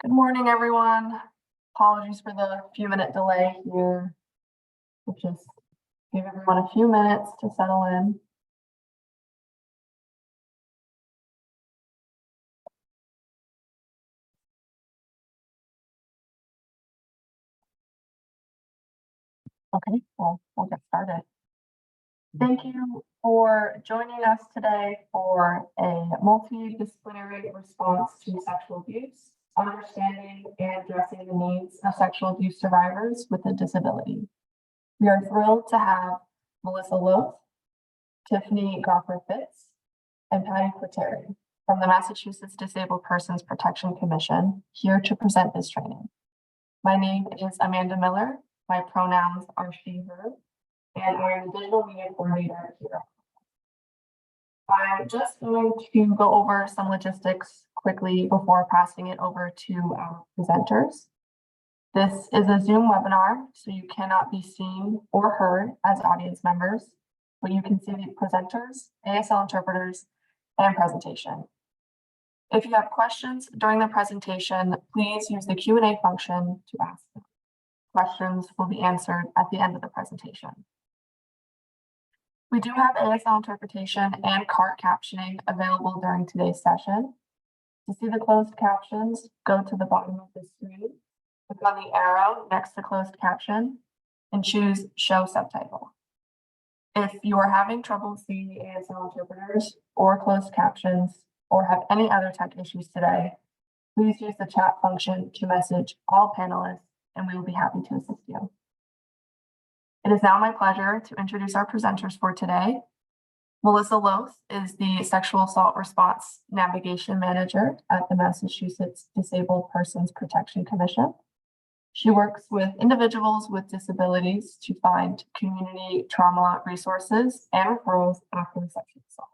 Good morning, everyone. Apologies for the few-minute delay here. We'll just give everyone a few minutes to settle in. Okay, well, we'll get started. Thank you for joining us today for a multidisciplinary response to sexual abuse, understanding and addressing the needs of sexual abuse survivors with a disability. We are thrilled to have Melissa Loth, Tiffany Goffer-Fitz, and Patty Quatieri from the Massachusetts Disabled Persons Protection Commission here to present this training. My name is Amanda Miller. My pronouns are she, her, and I am the digital media coordinator here. I'm just going to go over some logistics quickly before passing it over to our presenters. This is a Zoom webinar, so you cannot be seen or heard as audience members, but you can see the presenters, ASL interpreters, and presentation. If you have questions during the presentation, please use the Q&A function to ask them. Questions will be answered at the end of the presentation. We do have ASL interpretation and CART captioning available during today's session. To see the closed captions, go to the bottom of the screen, click on the arrow next to closed caption, and choose Show Subtitle. If you are having trouble seeing the ASL interpreters or closed captions, or have any other tech issues today, please use the chat function to message all panelists, and we will be happy to assist you. It is now my pleasure to introduce our presenters for today. Melissa Loth is the Sexual Assault Response Navigation Manager at the Massachusetts Disabled Persons Protection Commission. She works with individuals with disabilities to find community trauma resources and referrals after sexual assault.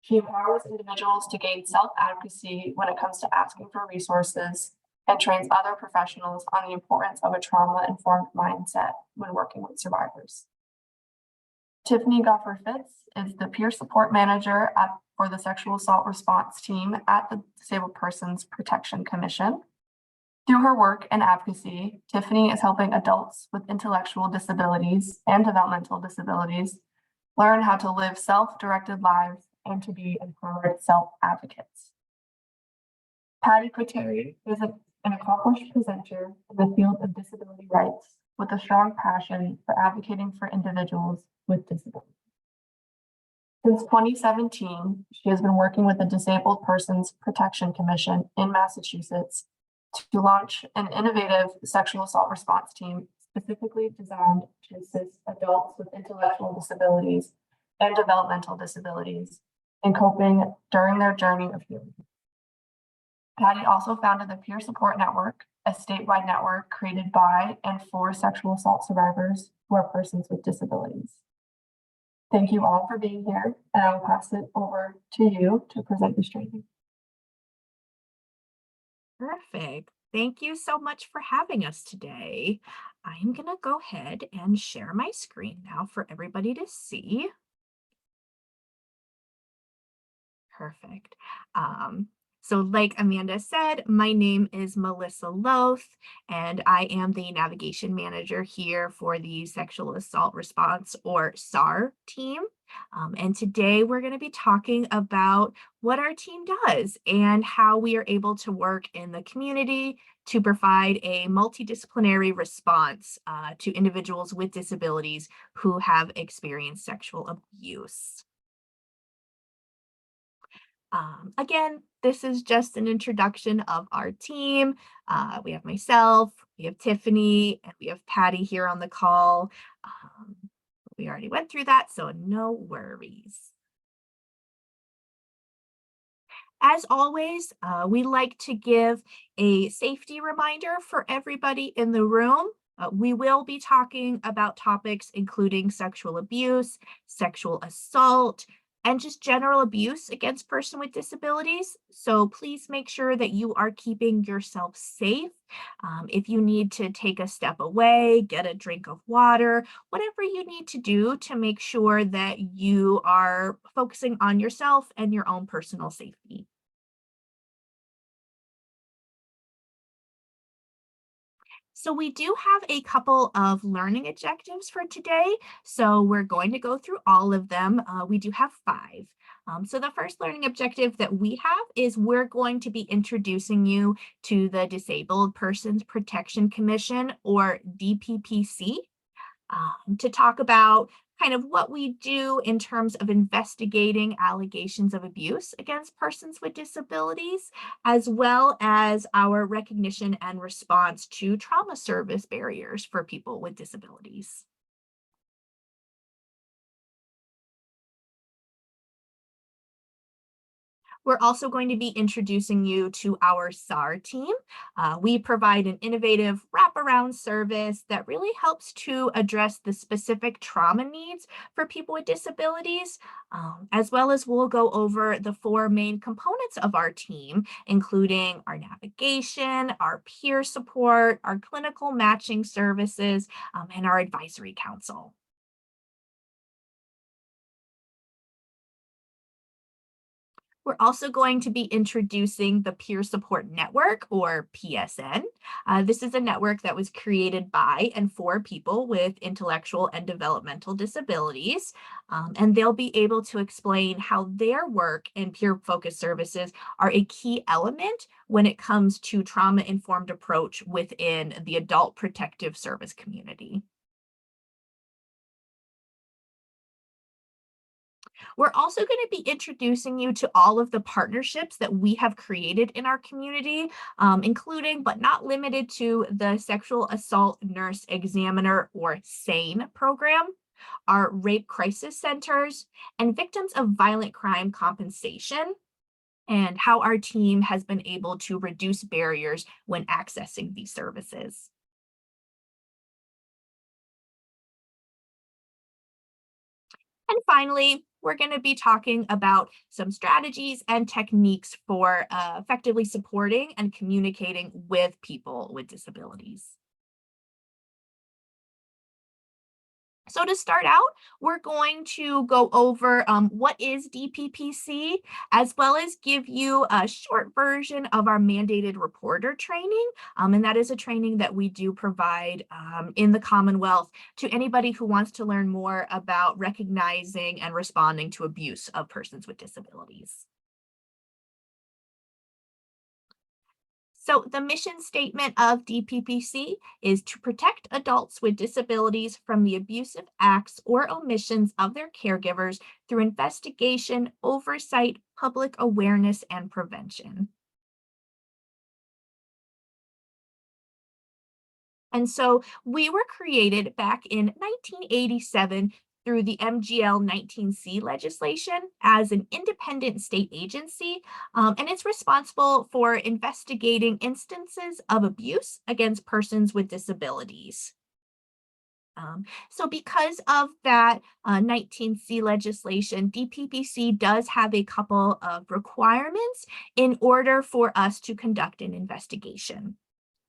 She empowers individuals to gain self-advocacy when it comes to asking for resources and trains other professionals on the importance of a trauma-informed mindset when working with survivors. Tiffany Goffer-Fitz is the Peer Support Manager for the Sexual Assault Response Team at the Disabled Persons Protection Commission. Through her work and advocacy, Tiffany is helping adults with intellectual disabilities and developmental disabilities learn how to live self-directed lives and to be empowered self-advocates. Patty Quatieri is an accomplished presenter in the field of disability rights with a strong passion for advocating for individuals with disabilities. Since 2017, she has been working with the Disabled Persons Protection Commission in Massachusetts to launch an innovative sexual assault response team specifically designed to assist adults with intellectual disabilities and developmental disabilities in coping during their journey of healing. Patty also founded the Peer Support Network, a statewide network created by and for sexual assault survivors who are persons with disabilities. Thank you all for being here, and I will pass it over to you to present this training. Perfect. Thank you so much for having us today. I'm going to go ahead and share my screen now for everybody to see. Perfect. So like Amanda said, my name is Melissa Loth, and I am the navigation manager here for the Sexual Assault Response, or SAR, team. And today we're going to be talking about what our team does and how we are able to work in the community to provide a multidisciplinary response to individuals with disabilities who have experienced sexual abuse. Again, this is just an introduction of our team. We have myself, we have Tiffany, and we have Patty here on the call. We already went through that, so no worries. As always, we like to give a safety reminder for everybody in the room. We will be talking about topics including sexual abuse, sexual assault, and just general abuse against persons with disabilities. So please make sure that you are keeping yourself safe. If you need to take a step away, get a drink of water, whatever you need to do to make sure that you are focusing on yourself and your own personal safety. So we do have a couple of learning objectives for today. So we're going to go through all of them. We do have 5. So the first learning objective that we have is we're going to be introducing you to the Disabled Persons Protection Commission, or DPPC, to talk about kind of what we do in terms of investigating allegations of abuse against persons with disabilities, as well as our recognition and response to trauma service barriers for people with disabilities. We're also going to be introducing you to our SAR team. We provide an innovative wraparound service that really helps to address the specific trauma needs for people with disabilities, as well as we'll go over the 4 main components of our team, including our navigation, our peer support, our clinical matching services, and our advisory council. We're also going to be introducing the Peer Support Network, or PSN. This is a network that was created by and for people with intellectual and developmental disabilities, and they'll be able to explain how their work and peer-focused services are a key element when it comes to trauma-informed approach within the adult protective service community. We're also going to be introducing you to all of the partnerships that we have created in our community, including but not limited to the Sexual Assault Nurse Examiner, or SANE program, our rape crisis centers, and victims of violent crime compensation, and how our team has been able to reduce barriers when accessing these services. And finally, we're going to be talking about some strategies and techniques for effectively supporting and communicating with people with disabilities. So to start out, we're going to go over what is DPPC, as well as give you a short version of our mandated reporter training. And that is a training that we do provide in the Commonwealth to anybody who wants to learn more about recognizing and responding to abuse of persons with disabilities. So the mission statement of DPPC is to protect adults with disabilities from the abusive acts or omissions of their caregivers through investigation, oversight, public awareness, and prevention. And so we were created back in 1987 through the MGL 19C legislation as an independent state agency, and it's responsible for investigating instances of abuse against persons with disabilities. So because of that 19C legislation, DPPC does have a couple of requirements in order for us to conduct an investigation.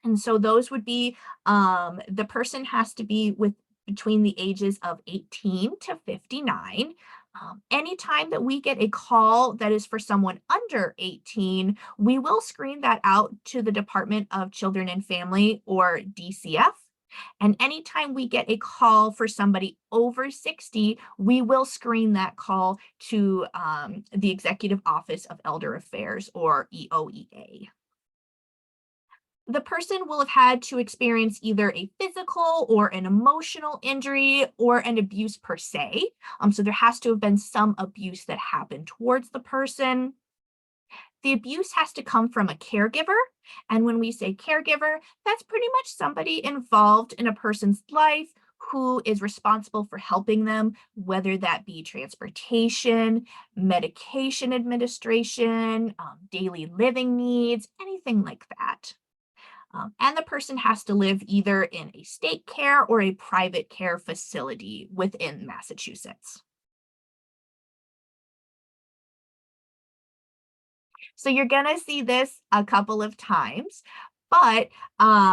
And so those would be, the person has to be between the ages of 18 to 59. Anytime that we get a call that is for someone under 18, we will screen that out to the Department of Children and Family, or DCF. And anytime we get a call for somebody over 60, we will screen that call to the Executive Office of Elder Affairs, or EOEA. The person will have had to experience either a physical or an emotional injury or an abuse per se. So there has to have been some abuse that happened towards the person. The abuse has to come from a caregiver. And when we say caregiver, that's pretty much somebody involved in a person's life who is responsible for helping them, whether that be transportation, medication administration, daily living needs, anything like that. And the person has to live either in a state care or a private care facility within Massachusetts. So you're going to see this a couple of times, but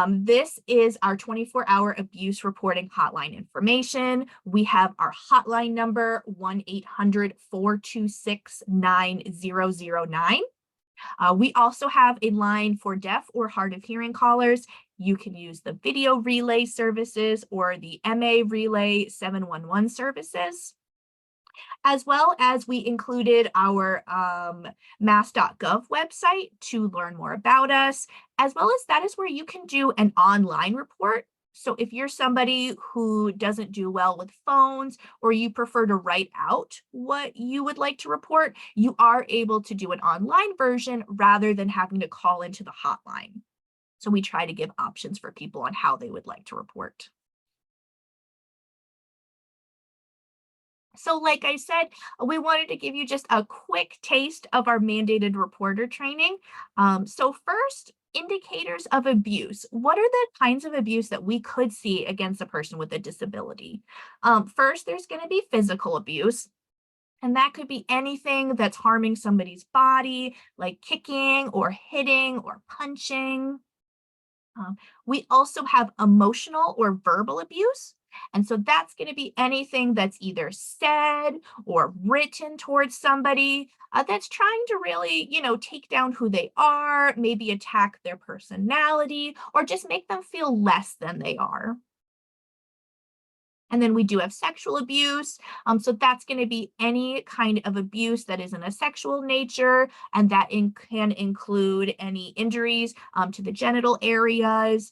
this is our 24-hour abuse reporting hotline information. We have our hotline number, 1-800-426-9009. We also have a line for deaf or hard of hearing callers. You can use the video relay services or the MA relay 711 services. As well as we included our mass.gov website to learn more about us, as well as that is where you can do an online report. So if you're somebody who doesn't do well with phones, or you prefer to write out what you would like to report, you are able to do an online version rather than having to call into the hotline. So we try to give options for people on how they would like to report. So like I said, we wanted to give you just a quick taste of our mandated reporter training. So first, indicators of abuse. What are the kinds of abuse that we could see against a person with a disability? First, there's going to be physical abuse. And that could be anything that's harming somebody's body, like kicking or hitting or punching. We also have emotional or verbal abuse. And so that's going to be anything that's either said or written towards somebody that's trying to really, take down who they are, maybe attack their personality, or just make them feel less than they are. And then we do have sexual abuse. So that's going to be any kind of abuse that is in a sexual nature, and that can include any injuries to the genital areas,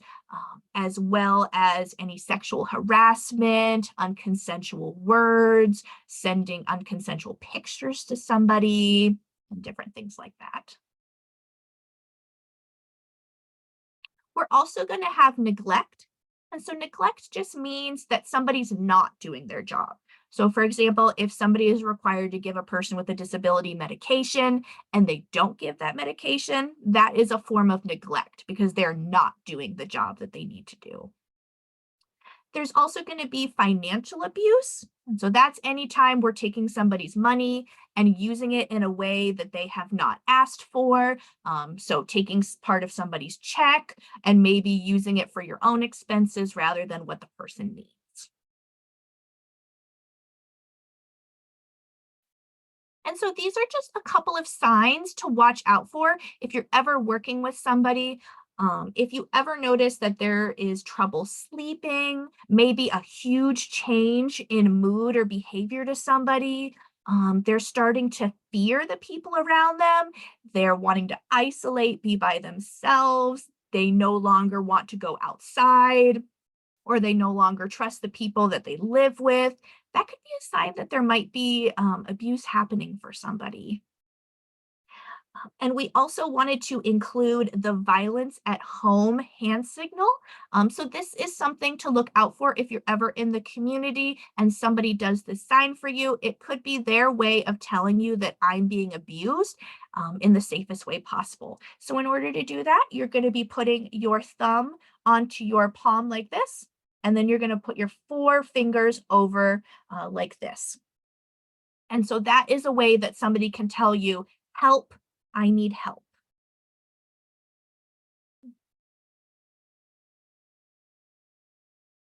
as well as any sexual harassment, unconsensual words, sending unconsensual pictures to somebody, and different things like that. We're also going to have neglect. And so neglect just means that somebody's not doing their job. So for example, if somebody is required to give a person with a disability medication and they don't give that medication, that is a form of neglect because they're not doing the job that they need to do. There's also going to be financial abuse. And so that's anytime we're taking somebody's money and using it in a way that they have not asked for. So taking part of somebody's check and maybe using it for your own expenses rather than what the person needs. And so these are just a couple of signs to watch out for if you're ever working with somebody. If you ever notice that there is trouble sleeping, maybe a huge change in mood or behavior to somebody, they're starting to fear the people around them, they're wanting to isolate, be by themselves, they no longer want to go outside, or they no longer trust the people that they live with, that could be a sign that there might be abuse happening for somebody. And we also wanted to include the violence at home hand signal. So this is something to look out for if you're ever in the community and somebody does this sign for you. It could be their way of telling you that I'm being abused in the safest way possible. So in order to do that, you're going to be putting your thumb onto your palm like this, and then you're going to put your 4 fingers over like this. And so that is a way that somebody can tell you, help, I need help.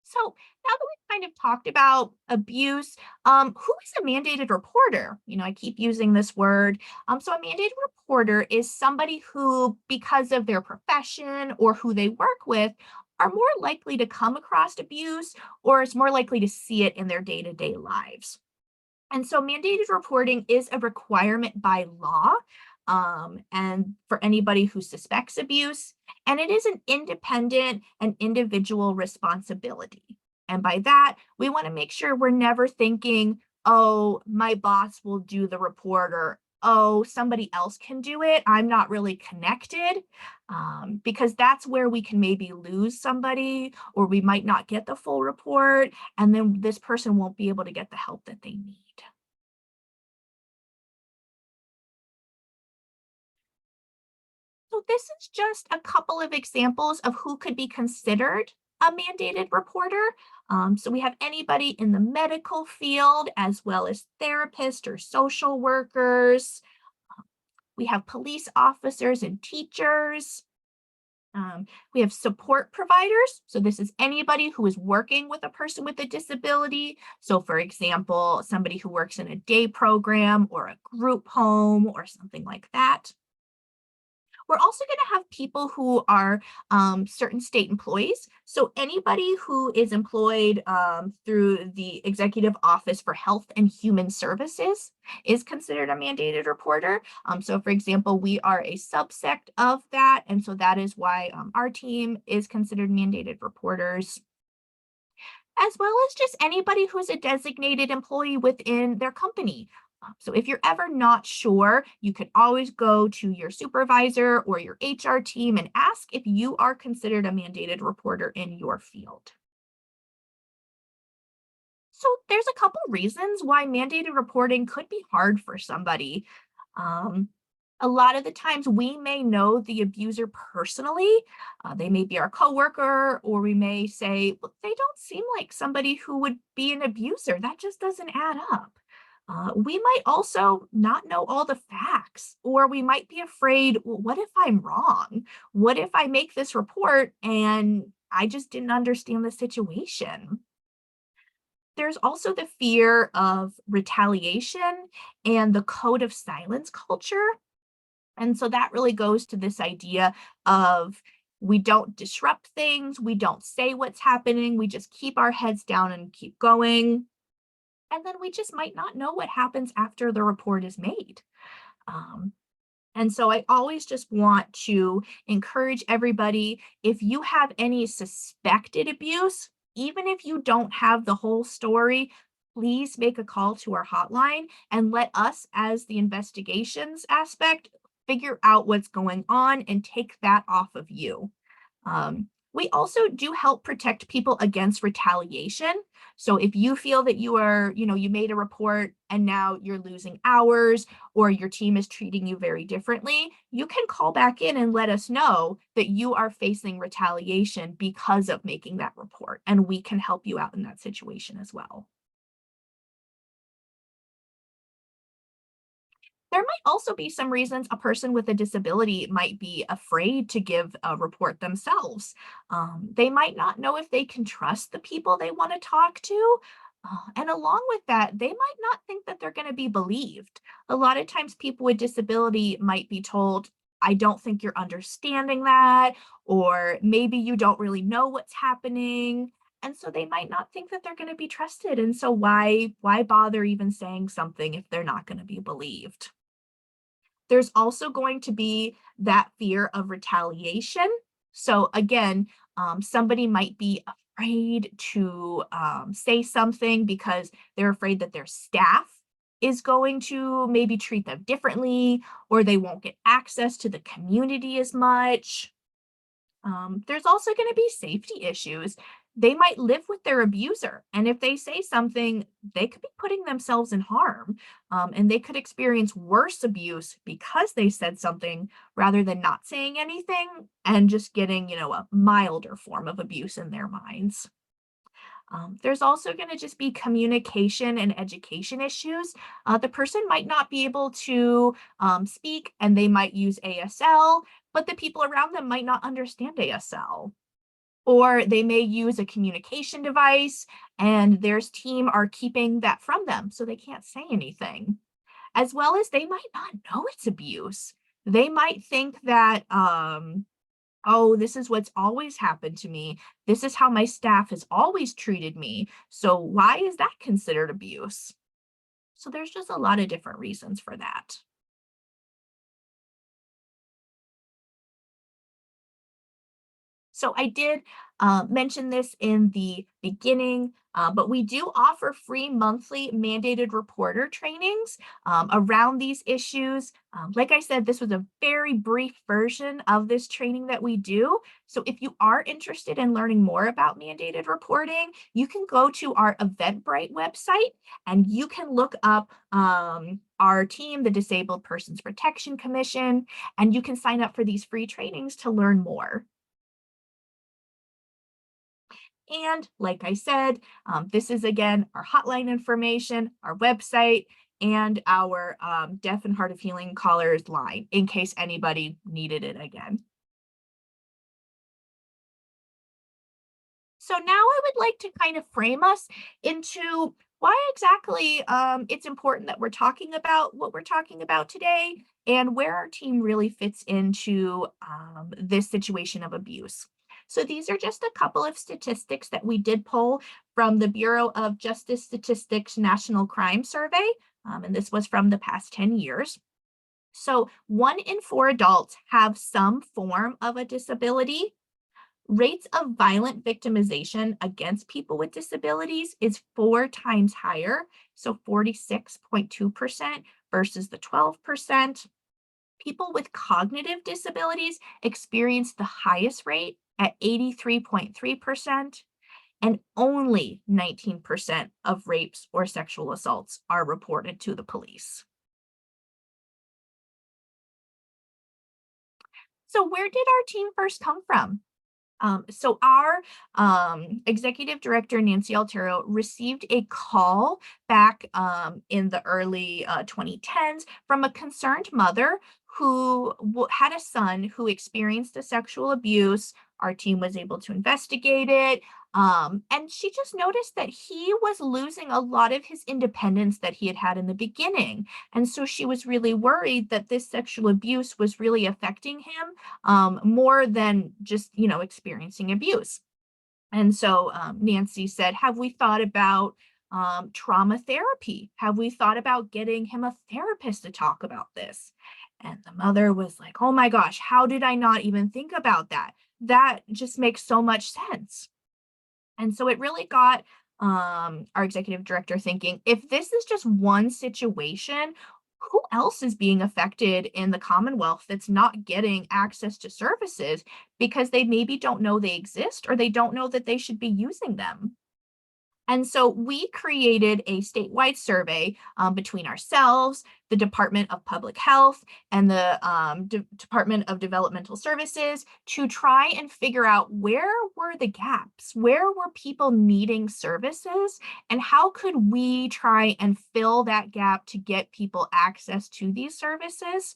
So now that we've kind of talked about abuse, who is a mandated reporter? I keep using this word. So a mandated reporter is somebody who, because of their profession or who they work with, are more likely to come across abuse or is more likely to see it in their day-to-day lives. And so mandated reporting is a requirement by law, and for anybody who suspects abuse, and it is an independent and individual responsibility. And by that, we want to make sure we're never thinking, oh, my boss will do the report, or oh, somebody else can do it, I'm not really connected, because that's where we can maybe lose somebody, or we might not get the full report, and then this person won't be able to get the help that they need. So this is just a couple of examples of who could be considered a mandated reporter. So we have anybody in the medical field, as well as therapists or social workers. We have police officers and teachers. We have support providers. So this is anybody who is working with a person with a disability. So for example, somebody who works in a day program or a group home or something like that. We're also going to have people who are certain state employees. So anybody who is employed through the Executive Office for Health and Human Services is considered a mandated reporter. So for example, we are a subsect of that. And so that is why our team is considered mandated reporters, as well as just anybody who's a designated employee within their company. So if you're ever not sure, you can always go to your supervisor or your HR team and ask if you are considered a mandated reporter in your field. So there's a couple reasons why mandated reporting could be hard for somebody. A lot of the times we may know the abuser personally. They may be our coworker, or we may say, "Well, they don't seem like somebody who would be an abuser. That just doesn't add up." We might also not know all the facts, or we might be afraid, well, what if I'm wrong? What if I make this report and I just didn't understand the situation? There's also the fear of retaliation and the code of silence culture. And so that really goes to this idea of we don't disrupt things, we don't say what's happening, we just keep our heads down and keep going. And then we just might not know what happens after the report is made. Um, and so I always just want to encourage everybody, if you have any suspected abuse, even if you don't have the whole story, please make a call to our hotline and let us, as the investigations aspect, figure out what's going on and take that off of you. We also do help protect people against retaliation. So if you feel that you made a report and now you're losing hours, or your team is treating you very differently, you can call back in and let us know that you are facing retaliation because of making that report, and we can help you out in that situation as well. There might also be some reasons a person with a disability might be afraid to give a report themselves. They might not know if they can trust the people they want to talk to. And along with that, they might not think that they're going to be believed. A lot of times, people with disability might be told, "I don't think you're understanding that," or "maybe you don't really know what's happening." And so they might not think that they're going to be trusted. And so why bother even saying something if they're not going to be believed? There's also going to be that fear of retaliation. So again, somebody might be afraid to say something because they're afraid that their staff is going to maybe treat them differently, or they won't get access to the community as much. There's also going to be safety issues. They might live with their abuser, and if they say something, they could be putting themselves in harm, and they could experience worse abuse because they said something rather than not saying anything and just getting, a milder form of abuse in their minds. There's also going to just be communication and education issues. The person might not be able to speak, and they might use ASL, but the people around them might not understand ASL. Or they may use a communication device and their team are keeping that from them, so they can't say anything. As well as they might not know it's abuse. They might think that, "Oh, this is what's always happened to me. This is how my staff has always treated me. So why is that considered abuse?" So there's just a lot of different reasons for that. So I did mention this in the beginning, but we do offer free monthly mandated reporter trainings around these issues. Like I said, this was a very brief version of this training that we do. So if you are interested in learning more about mandated reporting, you can go to our Eventbrite website and you can look up our team, the Disabled Persons Protection Commission, and you can sign up for these free trainings to learn more. And like I said, this is again our hotline information, our website, and our deaf and hard of hearing callers line in case anybody needed it again. So now I would like to kind of frame us into why exactly it's important that we're talking about what we're talking about today, and where our team really fits into this situation of abuse. So these are just a couple of statistics that we did pull from the Bureau of Justice Statistics National Crime Survey, and this was from the past 10 years. So 1 in 4 adults have some form of a disability. Rates of violent victimization against people with disabilities is 4 times higher, so 46.2% versus the 12%. People with cognitive disabilities experience the highest rate at 83.3%, and only 19% of rapes or sexual assaults are reported to the police. So where did our team first come from? So our executive director, Nancy Altero, received a call back in the early 2010s from a concerned mother who had a son who experienced a sexual abuse. Our team was able to investigate it. And she just noticed that he was losing a lot of his independence that he had had in the beginning. And so she was really worried that this sexual abuse was really affecting him more than just, experiencing abuse. And so Nancy said, have we thought about trauma therapy? Have we thought about getting him a therapist to talk about this? And the mother was like, oh my gosh, how did I not even think about that? That just makes so much sense. And so it really got our executive director thinking, if this is just one situation, who else is being affected in the Commonwealth that's not getting access to services because they maybe don't know they exist or they don't know that they should be using them? And so we created a statewide survey between ourselves, the Department of Public Health, and the Department of Developmental Services to try and figure out where were the gaps, where were people needing services, and how could we try and fill that gap to get people access to these services.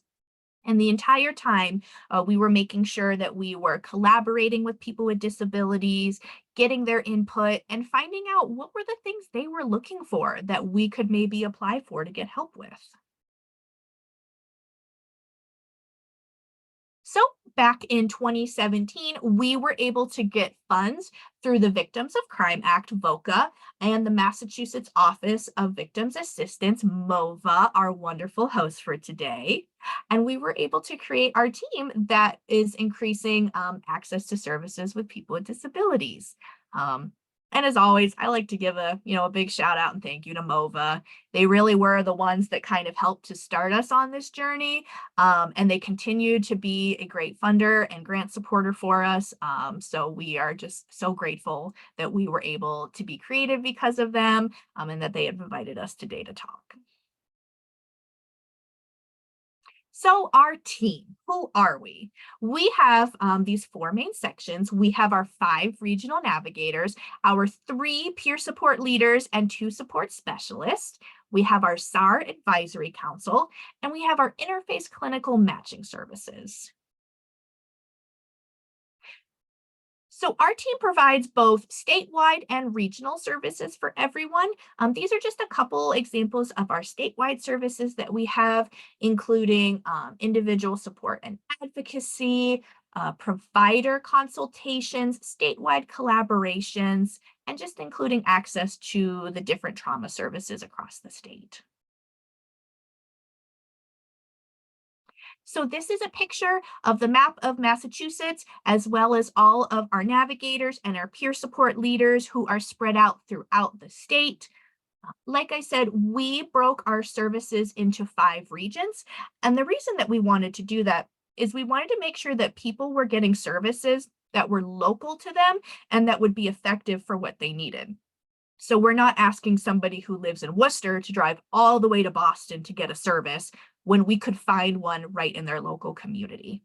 And the entire time, we were making sure that we were collaborating with people with disabilities, getting their input, and finding out what were the things they were looking for that we could maybe apply for to get help with. So back in 2017, we were able to get funds through the Victims of Crime Act, VOCA, and the Massachusetts Office of Victims Assistance, MOVA, our wonderful host for today. And we were able to create our team that is increasing access to services with people with disabilities. And as always, I like to give a big shout out and thank you to MOVA. They really were the ones that kind of helped to start us on this journey. And they continue to be a great funder and grant supporter for us. So we are just so grateful that we were able to be creative because of them and that they have invited us today to talk. So our team, who are we? We have these 4 main sections. We have our 5 regional navigators, our 3 peer support leaders, and 2 support specialists. We have our SAR Advisory Council, and we have our interface clinical matching services. So our team provides both statewide and regional services for everyone. These are just a couple examples of our statewide services that we have, including individual support and advocacy, provider consultations, statewide collaborations, and just including access to the different trauma services across the state. So this is a picture of the map of Massachusetts, as well as all of our navigators and our peer support leaders who are spread out throughout the state. Like I said, we broke our services into 5 regions. And the reason that we wanted to do that is we wanted to make sure that people were getting services that were local to them and that would be effective for what they needed. So we're not asking somebody who lives in Worcester to drive all the way to Boston to get a service when we could find one right in their local community.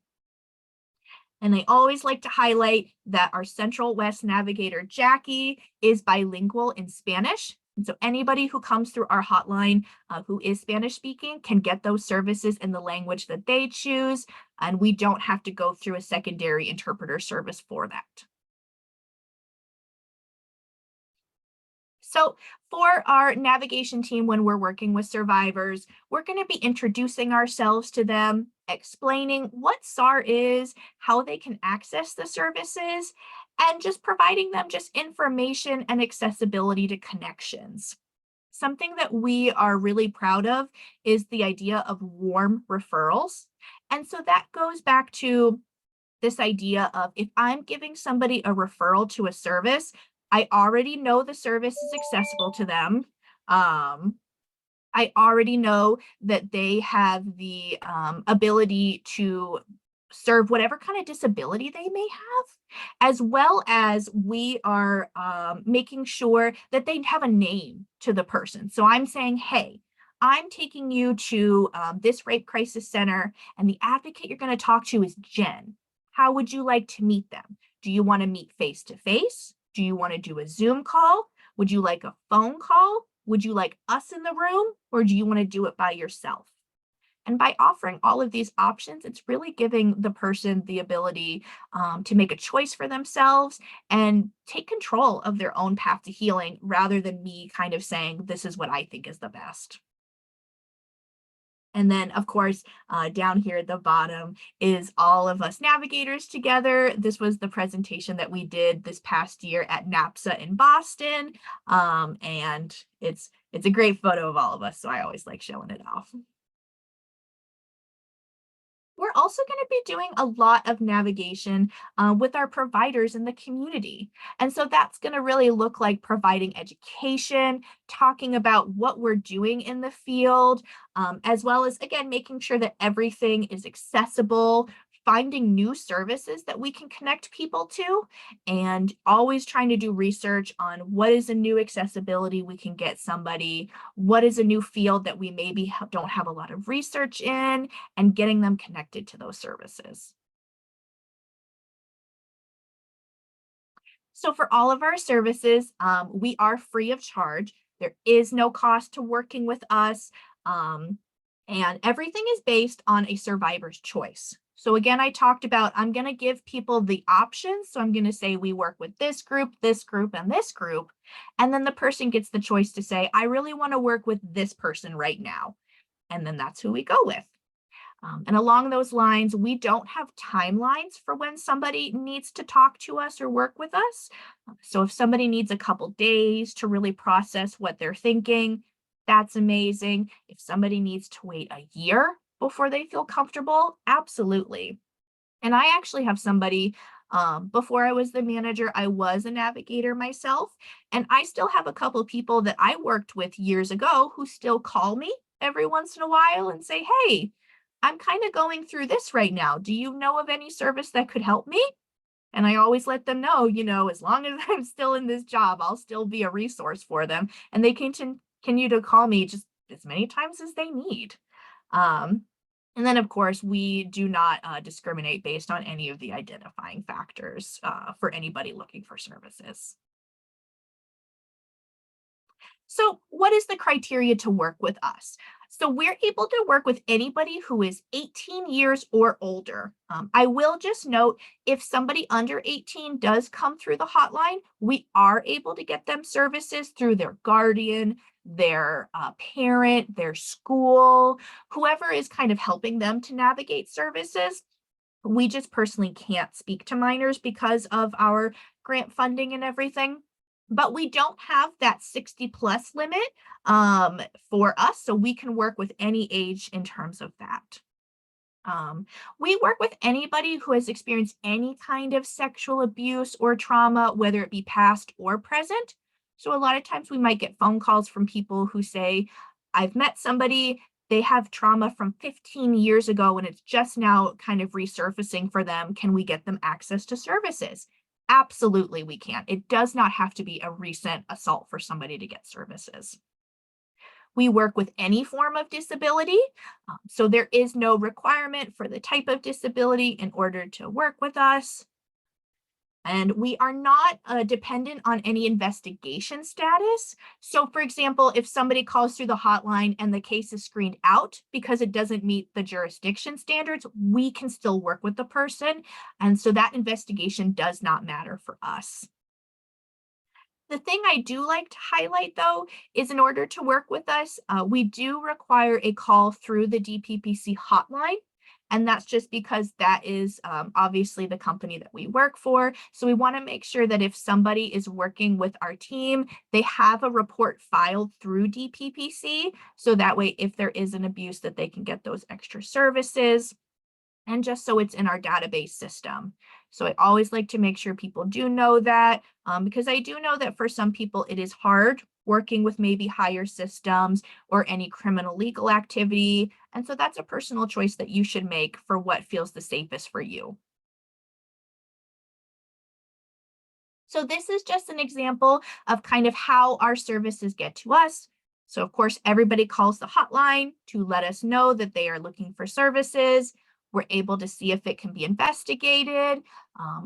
And I always like to highlight that our Central West navigator, Jackie, is bilingual in Spanish. And so anybody who comes through our hotline who is Spanish speaking can get those services in the language that they choose. And we don't have to go through a secondary interpreter service for that. So for our navigation team, when we're working with survivors, we're going to be introducing ourselves to them, explaining what SAR is, how they can access the services, and just providing them just information and accessibility to connections. Something that we are really proud of is the idea of warm referrals. And so that goes back to this idea of, if I'm giving somebody a referral to a service, I already know the service is accessible to them. I already know that they have the ability to serve whatever kind of disability they may have, as well as we are making sure that they have a name to the person. So I'm saying, hey, I'm taking you to this rape crisis center, and the advocate you're going to talk to is Jen. How would you like to meet them? Do you want to meet face to face? Do you want to do a Zoom call? Would you like a phone call? Would you like us in the room, or do you want to do it by yourself? And by offering all of these options, it's really giving the person the ability to make a choice for themselves and take control of their own path to healing, rather than me kind of saying, this is what I think is the best. And then, of course, down here at the bottom is all of us navigators together. This was the presentation that we did this past year at NAPSA in Boston. And it's a great photo of all of us, so I always like showing it off. We're also going to be doing a lot of navigation with our providers in the community. And so that's going to really look like providing education, talking about what we're doing in the field, as well as, again, making sure that everything is accessible, finding new services that we can connect people to, and always trying to do research on what is a new accessibility we can get somebody, what is a new field that we maybe don't have a lot of research in, and getting them connected to those services. So for all of our services, we are free of charge. There is no cost to working with us. And everything is based on a survivor's choice. So again, I talked about, I'm going to give people the options. So I'm going to say we work with this group, and this group. And then the person gets the choice to say, I really want to work with this person right now. And then that's who we go with. And along those lines, we don't have timelines for when somebody needs to talk to us or work with us. So if somebody needs a couple days to really process what they're thinking, that's amazing. If somebody needs to wait a year before they feel comfortable, absolutely. And I actually have somebody, before I was the manager, I was a navigator myself, and I still have a couple of people that I worked with years ago who still call me every once in a while and say, hey, I'm kind of going through this right now. Do you know of any service that could help me? And I always let them know, as long as I'm still in this job, I'll still be a resource for them. And they continue to call me just as many times as they need. And then, of course, we do not discriminate based on any of the identifying factors for anybody looking for services. So what is the criteria to work with us? So we're able to work with anybody who is 18 years or older. I will just note, if somebody under 18 does come through the hotline, we are able to get them services through their guardian, their parent, their school, whoever is kind of helping them to navigate services. We just personally can't speak to minors because of our grant funding and everything. But we don't have that 60+ limit for us, so we can work with any age in terms of that. We work with anybody who has experienced any kind of sexual abuse or trauma, whether it be past or present. So a lot of times we might get phone calls from people who say, I've met somebody, they have trauma from 15 years ago and it's just now kind of resurfacing for them. Can we get them access to services? Absolutely, we can. It does not have to be a recent assault for somebody to get services. We work with any form of disability, so there is no requirement for the type of disability in order to work with us. And we are not dependent on any investigation status. So for example, if somebody calls through the hotline and the case is screened out because it doesn't meet the jurisdiction standards, we can still work with the person. And so that investigation does not matter for us. The thing I do like to highlight, though, is in order to work with us, we do require a call through the DPPC hotline. And that's just because that is obviously the company that we work for. So we want to make sure that if somebody is working with our team, they have a report filed through DPPC. So that way, if there is an abuse, that they can get those extra services. And just so it's in our database system. So I always like to make sure people do know that, because I do know that for some people it is hard working with maybe higher systems or any criminal legal activity. And so that's a personal choice that you should make for what feels the safest for you. So this is just an example of kind of how our services get to us. So of course, everybody calls the hotline to let us know that they are looking for services. We're able to see if it can be investigated,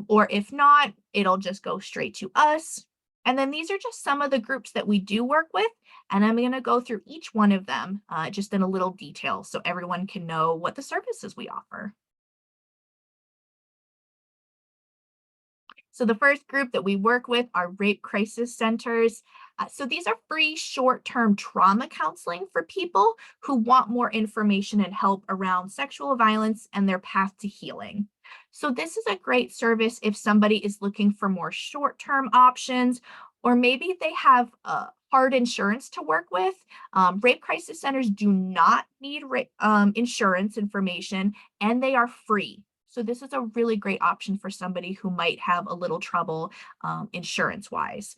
or if not, it'll just go straight to us. And then these are just some of the groups that we do work with, and I'm going to go through each one of them just in a little detail so everyone can know what the services we offer. So the first group that we work with are rape crisis centers. So these are free short-term trauma counseling for people who want more information and help around sexual violence and their path to healing. So this is a great service if somebody is looking for more short-term options, or maybe they have hard insurance to work with. Rape crisis centers do not need insurance information, and they are free. So this is a really great option for somebody who might have a little trouble insurance-wise.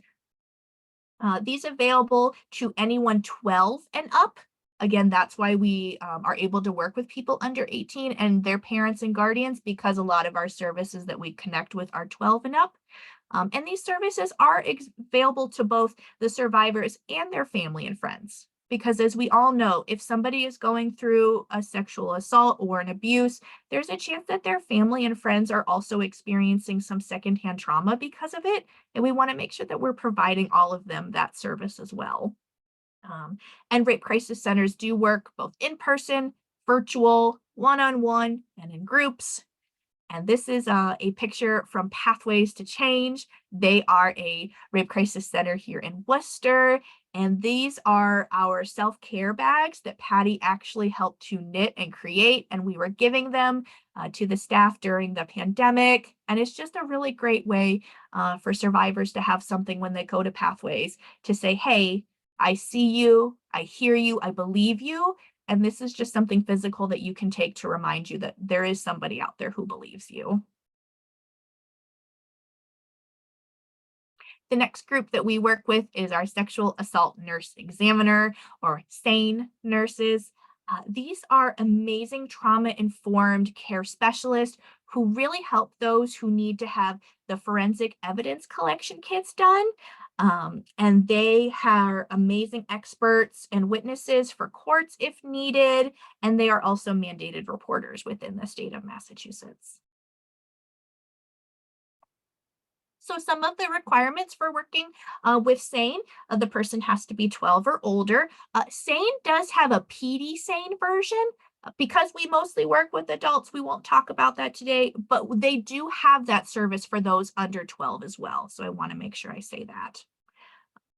These available to anyone 12 and up. Again, that's why we are able to work with people under 18 and their parents and guardians, because a lot of our services that we connect with are 12 and up. And these services are available to both the survivors and their family and friends. Because as we all know, if somebody is going through a sexual assault or an abuse, there's a chance that their family and friends are also experiencing some secondhand trauma because of it. And we want to make sure that we're providing all of them that service as well. And rape crisis centers do work both in person, virtual, one-on-one, and in groups. And this is a picture from Pathways to Change. They are a rape crisis center here in Worcester. And these are our self-care bags that Patty actually helped to knit and create. And we were giving them to the staff during the pandemic. And it's just a really great way for survivors to have something when they go to Pathways to say, hey, I see you, I hear you, I believe you. And this is just something physical that you can take to remind you that there is somebody out there who believes you. The next group that we work with is our sexual assault nurse examiner, or SANE nurses. These are amazing trauma-informed care specialists who really help those who need to have the forensic evidence collection kits done. And they are amazing experts and witnesses for courts if needed, and they are also mandated reporters within the state of Massachusetts. So some of the requirements for working with SANE, the person has to be 12 or older. SANE does have a PD SANE version. Because we mostly work with adults, we won't talk about that today, but they do have that service for those under 12 as well. So I want to make sure I say that.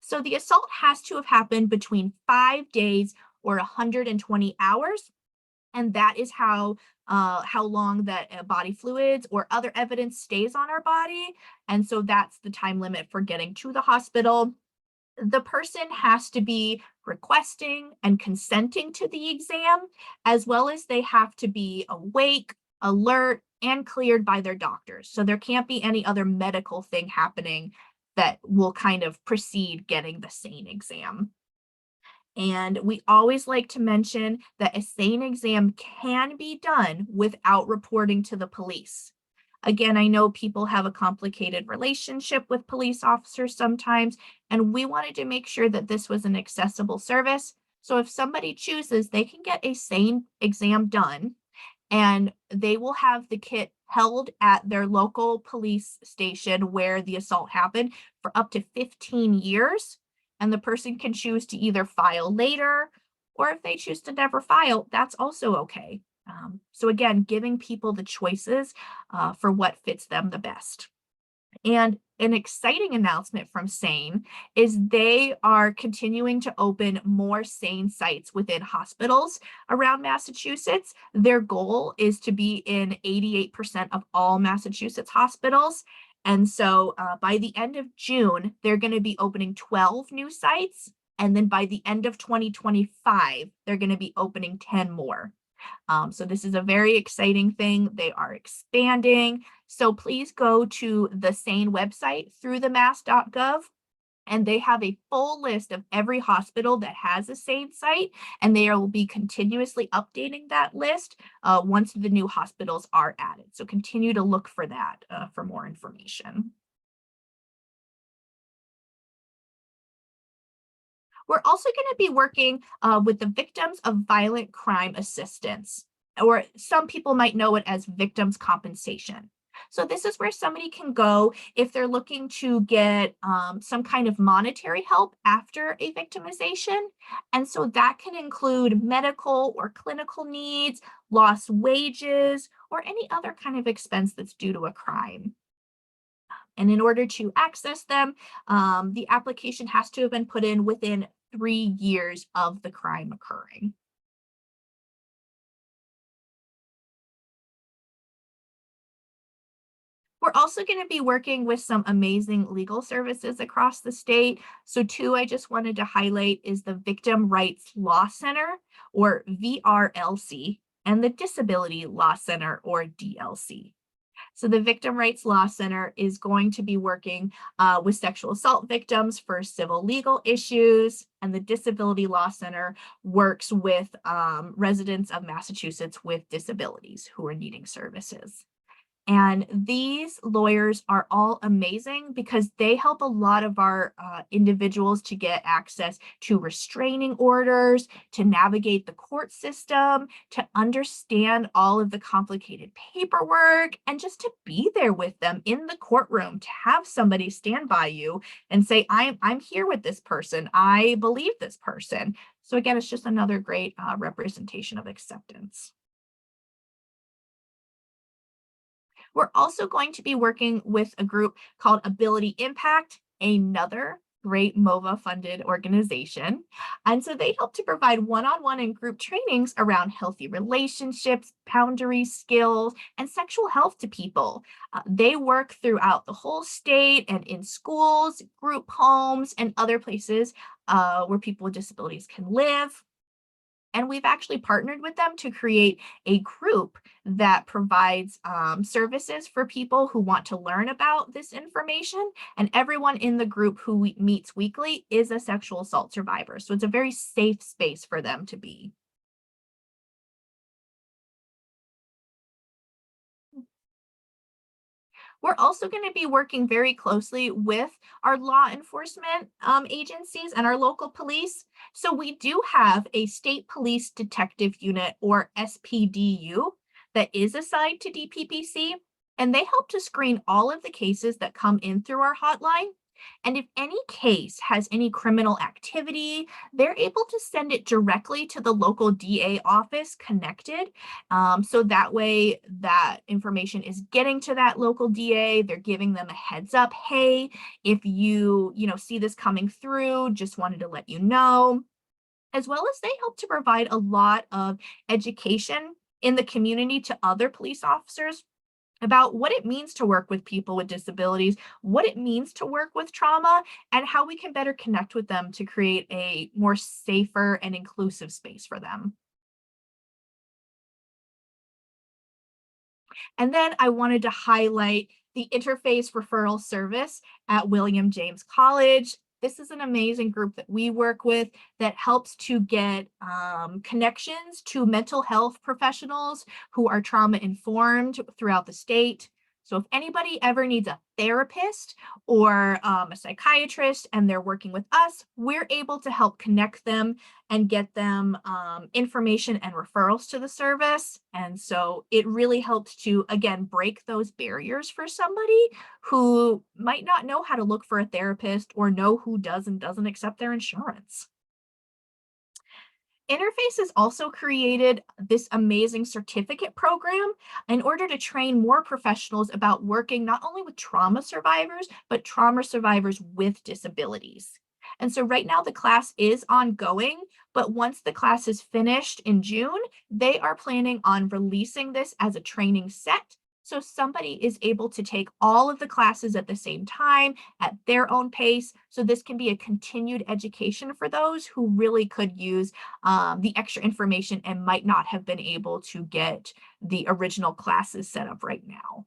So the assault has to have happened between 5 days or 120 hours. And that is how long that body fluids or other evidence stays on our body. And so that's the time limit for getting to the hospital. The person has to be requesting and consenting to the exam, as well as they have to be awake, alert, and cleared by their doctors. So there can't be any other medical thing happening that will kind of precede getting the SANE exam. And we always like to mention that a SANE exam can be done without reporting to the police. Again, I know people have a complicated relationship with police officers sometimes, and we wanted to make sure that this was an accessible service. So if somebody chooses, they can get a SANE exam done, and they will have the kit held at their local police station where the assault happened for up to 15 years. And the person can choose to either file later, or if they choose to never file, that's also okay. So again, giving people the choices for what fits them the best. And an exciting announcement from SANE is they are continuing to open more SANE sites within hospitals around Massachusetts. Their goal is to be in 88% of all Massachusetts hospitals. And so by the end of June, they're going to be opening 12 new sites. And then by the end of 2025, they're going to be opening 10 more. So this is a very exciting thing. They are expanding. So please go to the SANE website through the mass.gov, and they have a full list of every hospital that has a SANE site, and they will be continuously updating that list once the new hospitals are added. So continue to look for that for more information. We're also going to be working with the Victims of Violent Crime Assistance, or some people might know it as victims compensation. So this is where somebody can go if they're looking to get some kind of monetary help after a victimization. And so that can include medical or clinical needs, lost wages, or any other kind of expense that's due to a crime. And in order to access them, the application has to have been put in within 3 years of the crime occurring. We're also going to be working with some amazing legal services across the state. So two I just wanted to highlight is the Victim Rights Law Center, or VRLC, and the Disability Law Center, or DLC. So the Victim Rights Law Center is going to be working with sexual assault victims for civil legal issues, and the Disability Law Center works with residents of Massachusetts with disabilities who are needing services. And these lawyers are all amazing because they help a lot of our individuals to get access to restraining orders, to navigate the court system, to understand all of the complicated paperwork, and just to be there with them in the courtroom, to have somebody stand by you and say, I'm here with this person. I believe this person. So again, it's just another great representation of acceptance. We're also going to be working with a group called Ability Impact, another great MOVA funded organization. And so they help to provide one-on-one and group trainings around healthy relationships, boundary skills, and sexual health to people. They work throughout the whole state and in schools, group homes, and other places where people with disabilities can live. And we've actually partnered with them to create a group that provides services for people who want to learn about this information. And everyone in the group who meets weekly is a sexual assault survivor. So it's a very safe space for them to be. We're also going to be working very closely with our law enforcement agencies and our local police. So we do have a state police detective unit, or SPDU, that is assigned to DPPC, and they help to screen all of the cases that come in through our hotline. And if any case has any criminal activity, they're able to send it directly to the local DA office connected. So that way that information is getting to that local DA. They're giving them a heads up. Hey, if you see this coming through, just wanted to let you know. As well as they help to provide a lot of education in the community to other police officers about what it means to work with people with disabilities, what it means to work with trauma, and how we can better connect with them to create a more safer and inclusive space for them. And then I wanted to highlight the Interface Referral Service at William James College. This is an amazing group that we work with that helps to get connections to mental health professionals who are trauma informed throughout the state. So if anybody ever needs a therapist or a psychiatrist and they're working with us, we're able to help connect them and get them information and referrals to the service. And so it really helps to, again, break those barriers for somebody who might not know how to look for a therapist or know who does and doesn't accept their insurance. Interface has also created this amazing certificate program in order to train more professionals about working not only with trauma survivors, but trauma survivors with disabilities. And so right now the class is ongoing, but once the class is finished in June, they are planning on releasing this as a training set. So somebody is able to take all of the classes at the same time at their own pace. So this can be a continued education for those who really could use the extra information and might not have been able to get the original classes set up right now.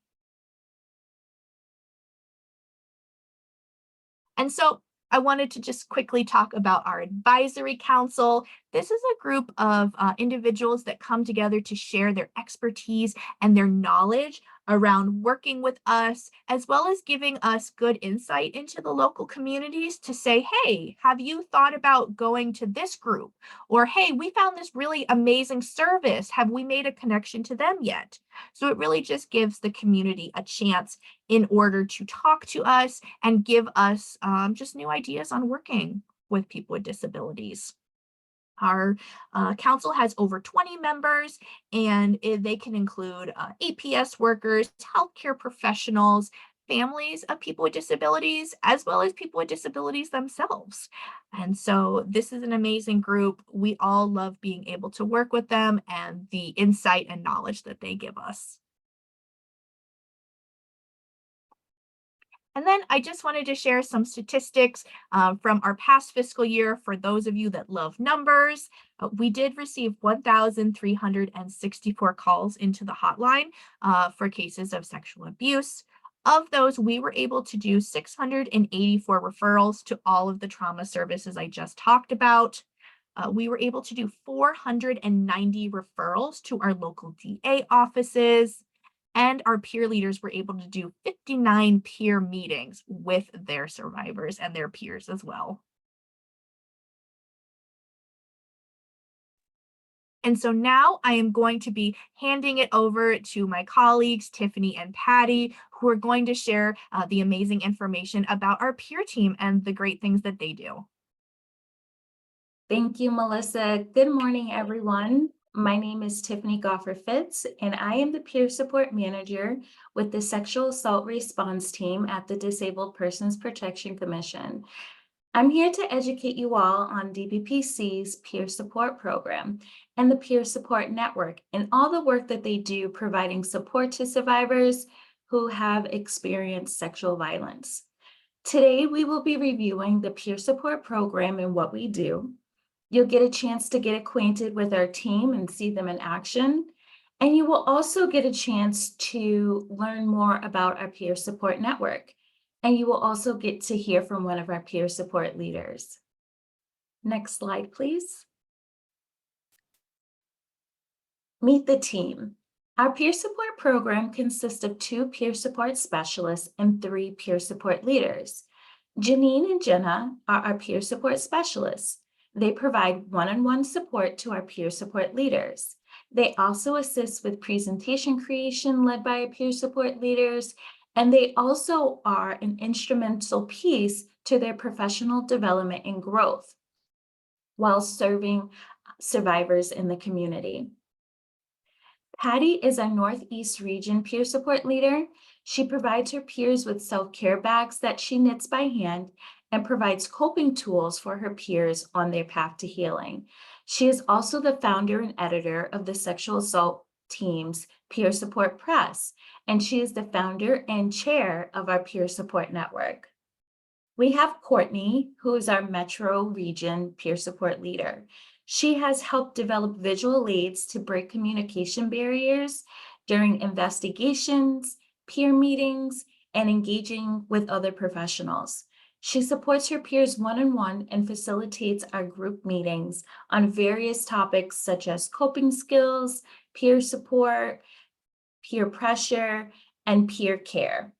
And so I wanted to just quickly talk about our advisory council. This is a group of individuals that come together to share their expertise and their knowledge around working with us, as well as giving us good insight into the local communities to say, hey, have you thought about going to this group? Or, hey, we found this really amazing service. Have we made a connection to them yet? So it really just gives the community a chance in order to talk to us and give us just new ideas on working with people with disabilities. Our council has over 20 members, and they can include APS workers, healthcare professionals, families of people with disabilities, as well as people with disabilities themselves. And so this is an amazing group. We all love being able to work with them and the insight and knowledge that they give us. And then I just wanted to share some statistics from our past fiscal year for those of you that love numbers. We did receive 1,364 calls into the hotline for cases of sexual abuse. Of those, we were able to do 684 referrals to all of the trauma services I just talked about. We were able to do 490 referrals to our local DA offices. And our peer leaders were able to do 59 peer meetings with their survivors and their peers as well. And so now I am going to be handing it over to my colleagues, Tiffany and Patty, who are going to share the amazing information about our peer team and the great things that they do. Thank you, Melissa. Good morning, everyone. My name is Tiffany Goffer-Fitz, and I am the Peer Support Manager with the Sexual Assault Response Team at the Disabled Persons Protection Commission. I'm here to educate you all on DPPC's Peer Support Program and the Peer Support Network and all the work that they do providing support to survivors who have experienced sexual violence. Today, we will be reviewing the Peer Support Program and what we do. You'll get a chance to get acquainted with our team and see them in action. And you will also get a chance to learn more about our peer support network. And you will also get to hear from one of our peer support leaders. Next slide, please. Meet the team. Our peer support program consists of 2 peer support specialists and 3 peer support leaders. Janine and Jenna are our peer support specialists. They provide one-on-one support to our peer support leaders. They also assist with presentation creation led by our peer support leaders, and they also are an instrumental piece to their professional development and growth while serving survivors in the community. Patty is our Northeast Region peer support leader. She provides her peers with self-care bags that she knits by hand and provides coping tools for her peers on their path to healing. She is also the founder and editor of the Sexual Assault Team's Peer Support Press, and she is the founder and chair of our Peer Support Network. We have Courtney, who is our Metro Region peer support leader. She has helped develop visual aids to break communication barriers during investigations, peer meetings, and engaging with other professionals. She supports her peers one-on-one and facilitates our group meetings on various topics such as coping skills, peer support, peer pressure, and peer care.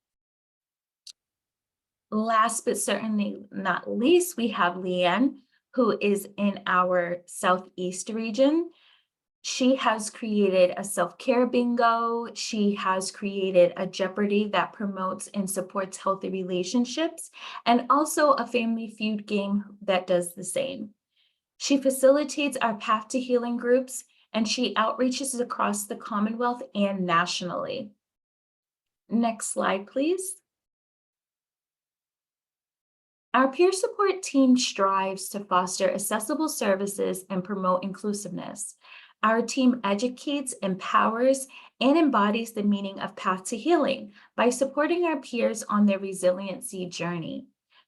Last but certainly not least, we have Leanne, who is in our Southeast region. She has created a self-care bingo. She has created a Jeopardy that promotes and supports healthy relationships, and also a Family Feud game that does the same. She facilitates our Path to Healing groups, and she outreaches across the Commonwealth and nationally. Next slide, please. Our peer support team strives to foster accessible services and promote inclusiveness. Our team educates, empowers, and embodies the meaning of Path to Healing by supporting our peers on their resiliency journey.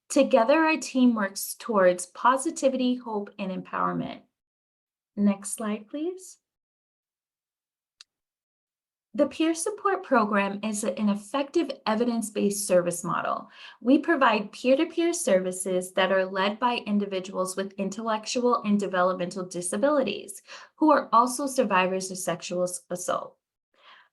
Together, our team works towards positivity, hope, and empowerment. Next slide, please. The peer support program is an effective evidence-based service model. We provide peer-to-peer services that are led by individuals with intellectual and developmental disabilities who are also survivors of sexual assault.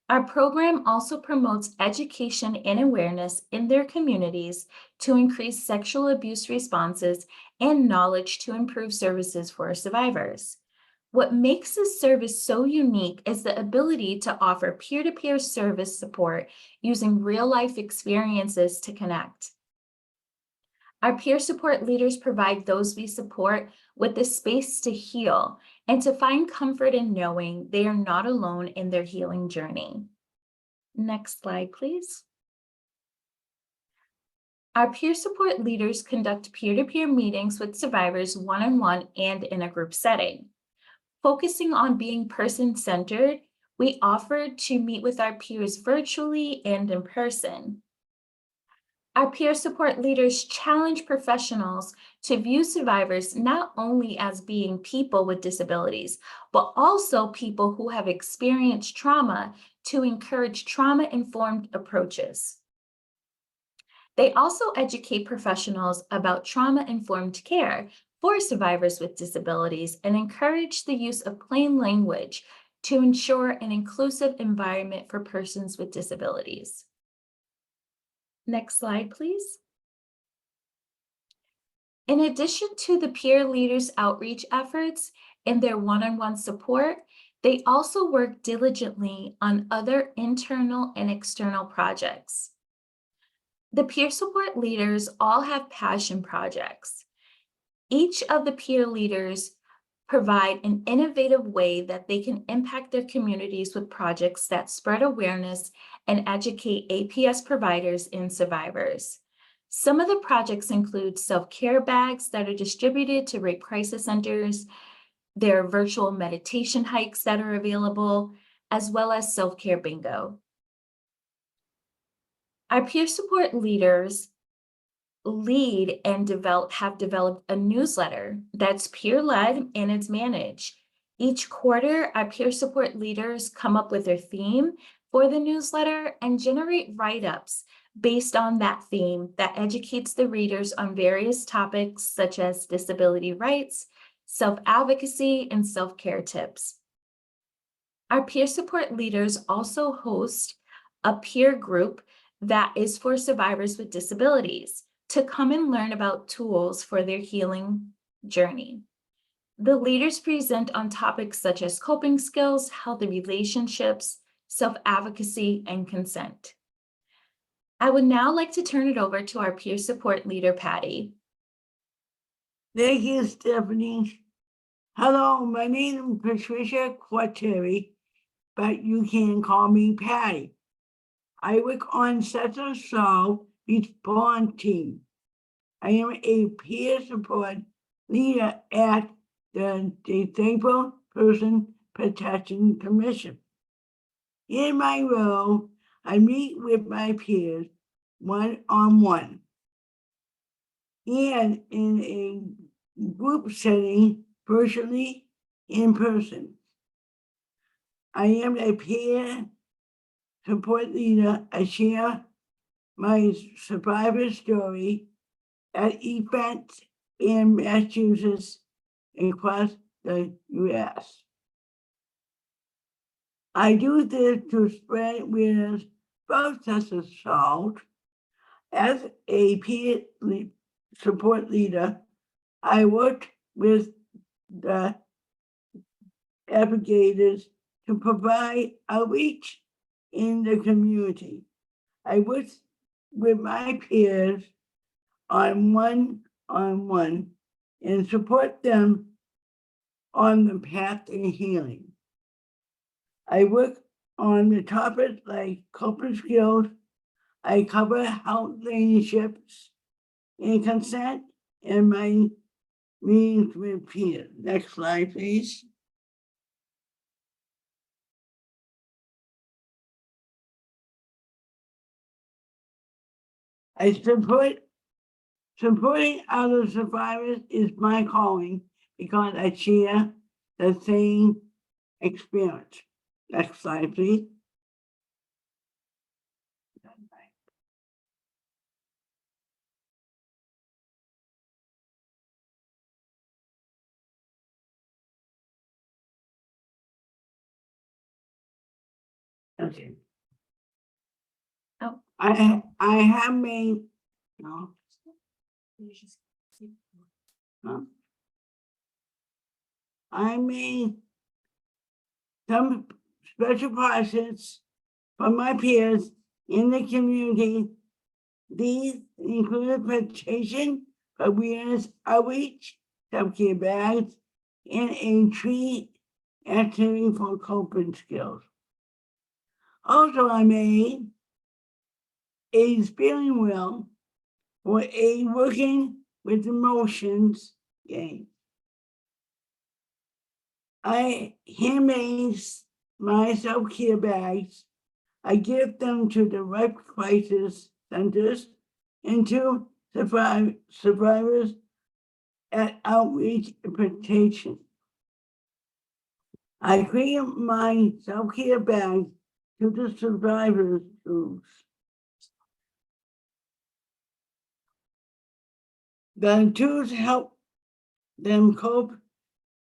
Our program also promotes education and awareness in their communities to increase sexual abuse responses and knowledge to improve services for survivors. What makes this service so unique is the ability to offer peer-to-peer service support using real-life experiences to connect. Our peer support leaders provide those we support with the space to heal and to find comfort in knowing they are not alone in their healing journey. Next slide, please. Our peer support leaders conduct peer-to-peer meetings with survivors one-on-one and in a group setting. Focusing on being person-centered, we offer to meet with our peers virtually and in person. Our peer support leaders challenge professionals to view survivors not only as being people with disabilities, but also people who have experienced trauma to encourage trauma-informed approaches. They also educate professionals about trauma-informed care for survivors with disabilities and encourage the use of plain language to ensure an inclusive environment for persons with disabilities. Next slide, please. In addition to the peer leaders' outreach efforts and their one-on-one support, they also work diligently on other internal and external projects. The peer support leaders all have passion projects. Each of the peer leaders provide an innovative way that they can impact their communities with projects that spread awareness and educate APS providers and survivors. Some of the projects include self-care bags that are distributed to rape crisis centers. There are virtual meditation hikes that are available, as well as self-care bingo. Our peer support leaders lead and have developed a newsletter that's peer-led and it's managed. Each quarter, our peer support leaders come up with their theme for the newsletter and generate write-ups based on that theme that educates the readers on various topics such as disability rights, self-advocacy, and self-care tips. Our peer support leaders also host a peer group that is for survivors with disabilities to come and learn about tools for their healing journey. The leaders present on topics such as coping skills, healthy relationships, self-advocacy, and consent. I would now like to turn it over to our peer support leader, Patty. Thank you, Stephanie. Hello, my name is Patty Quatieri, but you can call me Patty. I work on Sexual Assault Response Team. I am a peer support leader at the Disabled Person Protection Commission. In my role, I meet with my peers one-on-one and in a group setting, virtually in person. I am a peer support leader. I share my survivor story at events in Massachusetts and across the U.S. I do this to spread awareness about sexual assault. As a peer support leader, I worked with the advocates to provide outreach in the community. I worked with my peers on one-on-one and support them on the path to healing. I work on the topics like coping skills. I cover health relationships and consent in my meetings with peers. Next slide, please. Supporting other survivors is my calling because I share the same experience. Next slide, please. Okay. Oh. I have made no. Huh? I made some special projects for my peers in the community. These include presentation, awareness outreach, self-care bags, and a tree activity for coping skills. Also, I made a spelling wheel for a working with emotions game. I handmade my self-care bags. I give them to the right crisis centers and to survivors at outreach implementation. I create my self-care bag to the survivors' tools. The tools help them cope